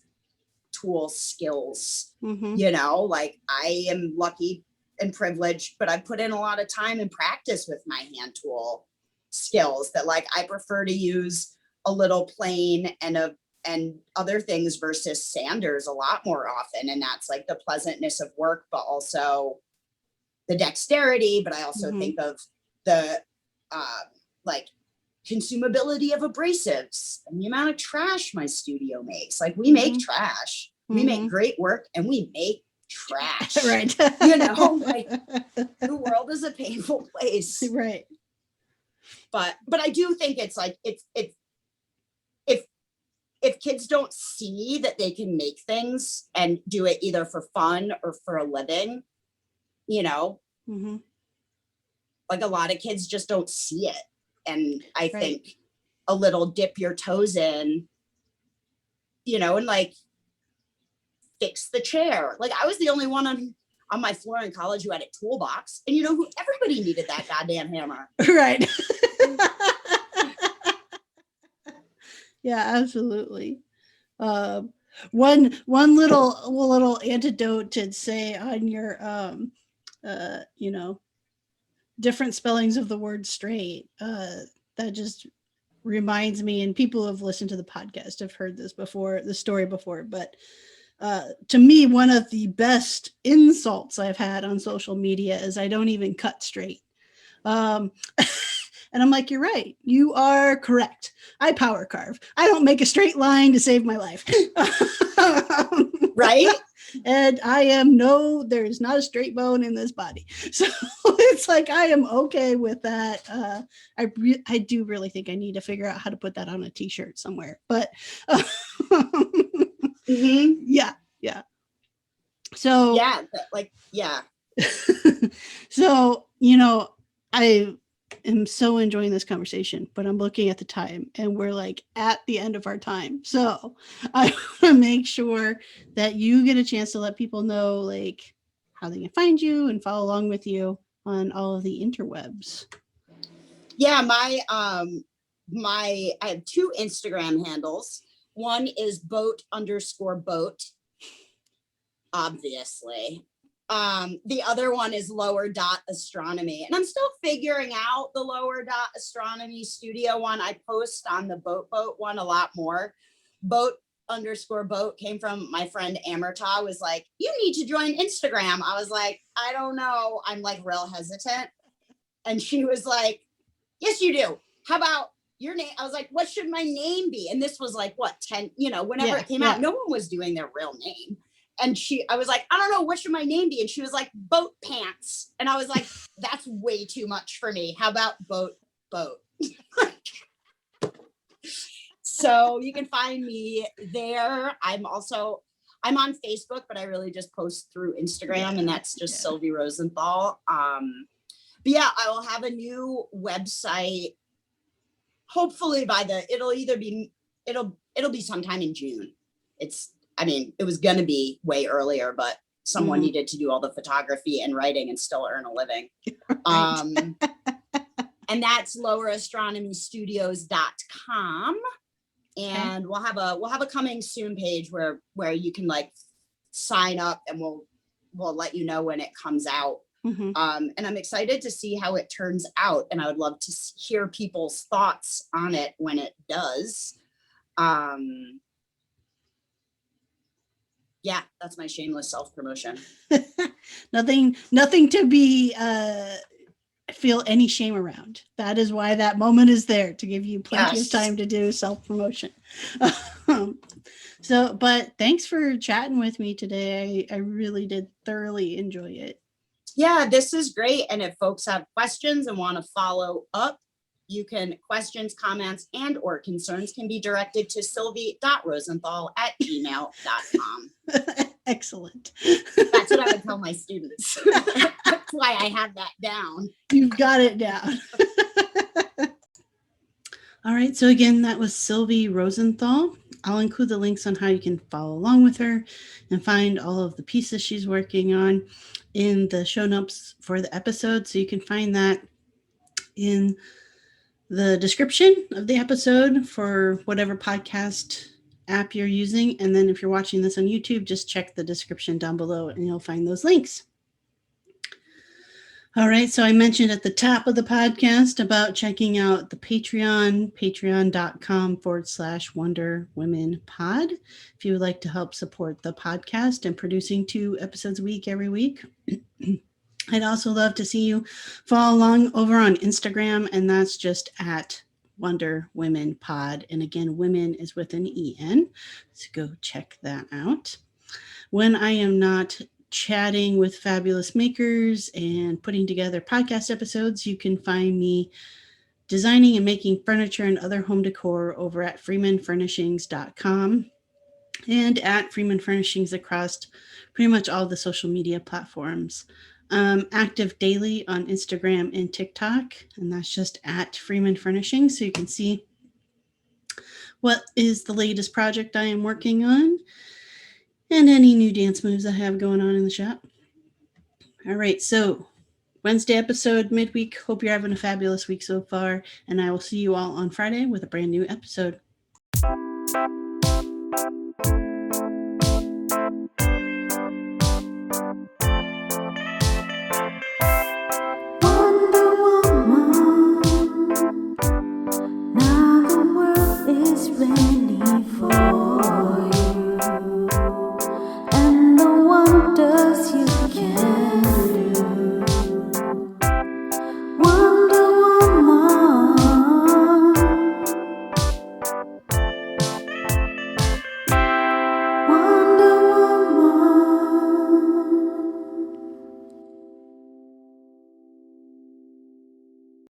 S2: tool skills, you know, like I am lucky and privileged, but I put in a lot of time and practice with my hand tool skills that like, I prefer to use a little plane and other things versus sanders a lot more often. And that's like the pleasantness of work, but also the dexterity. But I also think of the like consumability of abrasives and the amount of trash my studio makes. Like we make trash, we make great work, and we make trash.
S1: Right.
S2: You know, like the world is a painful place.
S1: Right.
S2: But I do think it's like, if kids don't see that they can make things and do it either for fun or for a living, you know, like a lot of kids just don't see it. And I think a little dip your toes in, you know, and like fix the chair. Like I was the only one on my floor in college who had a toolbox, and you know who, everybody needed that goddamn hammer.
S1: Right. Yeah, absolutely. One little antidote to say on your you know, different spellings of the word straight. That just reminds me, and people who have listened to the podcast have heard this before, the story before, but to me, one of the best insults I've had on social media is I don't even cut straight. And I'm like, you're right. You are correct. I power carve. I don't make a straight line to save my life.
S2: Right?
S1: And there is not a straight bone in this body. So it's like, I am okay with that. I do really think I need to figure out how to put that on a t-shirt somewhere, but yeah. So
S2: yeah.
S1: So, you know, I am so enjoying this conversation, but I'm looking at the time and we're like at the end of our time. So I want to make sure that you get a chance to let people know like how they can find you and follow along with you on all of the interwebs.
S2: Yeah, I have two Instagram handles. One is boat_boat, obviously. The other one is lower.astronomy, and I'm still figuring out the lower.astronomy studio one. I post on the boat one a lot more. Boat_boat came from my friend Amrita, was like, you need to join Instagram. I was like, I don't know. I'm like real hesitant. And she was like, yes, you do. How about your name? I was like, what should my name be? And this was like, what, 10, you know, whenever it came out, no one was doing their real name. And I was like, I don't know, what should my name be? And she was like, Boat Pants. And I was like, that's way too much for me. How about boat? So you can find me there. I'm on Facebook, but I really just post through Instagram, and that's just Sylvie Rosenthal. But yeah, I will have a new website. Hopefully it'll be sometime in June. It was going to be way earlier, but someone needed to do all the photography and writing and still earn a living. Right. And that's lowerastronomystudios.com. And we'll have a coming soon page where you can like sign up, and we'll let you know when it comes out.
S1: Mhm.
S2: And I'm excited to see how it turns out. And I would love to hear people's thoughts on it when it does. Yeah, that's my shameless self-promotion.
S1: Nothing to be feel any shame around. That is why that moment is there, to give you plenty of time to do self-promotion. But thanks for chatting with me today. I really did thoroughly enjoy it.
S2: Yeah, this is great. And if folks have questions and want to follow up, you can, questions, comments, and or concerns can be directed to sylvie.rosenthal@gmail.com.
S1: Excellent.
S2: That's what I would tell my students. That's why I have that down.
S1: You've got it down. All right. So again, that was Sylvie Rosenthal. I'll include the links on how you can follow along with her and find all of the pieces she's working on in the show notes for the episode. So you can find that in the description of the episode for whatever podcast app you're using. And then if you're watching this on YouTube, just check the description down below and you'll find those links. All right, so I mentioned at the top of the podcast about checking out the Patreon, patreon.com/Wonder Women Pod. If you would like to help support the podcast and producing 2 episodes a week every week. I'd also love to see you follow along over on Instagram, and that's just at Wonder Women Pod. And again, women is with an EN, so go check that out. When I am not chatting with fabulous makers and putting together podcast episodes, you can find me designing and making furniture and other home decor over at freemanfurnishings.com and at Freeman Furnishings across pretty much all the social media platforms. Active daily on Instagram and TikTok, and that's just at Freeman Furnishings, so you can see what is the latest project I am working on and any new dance moves I have going on in the shop. All right, so Wednesday episode midweek. Hope you're having a fabulous week so far, and I will see you all on Friday with a brand new episode.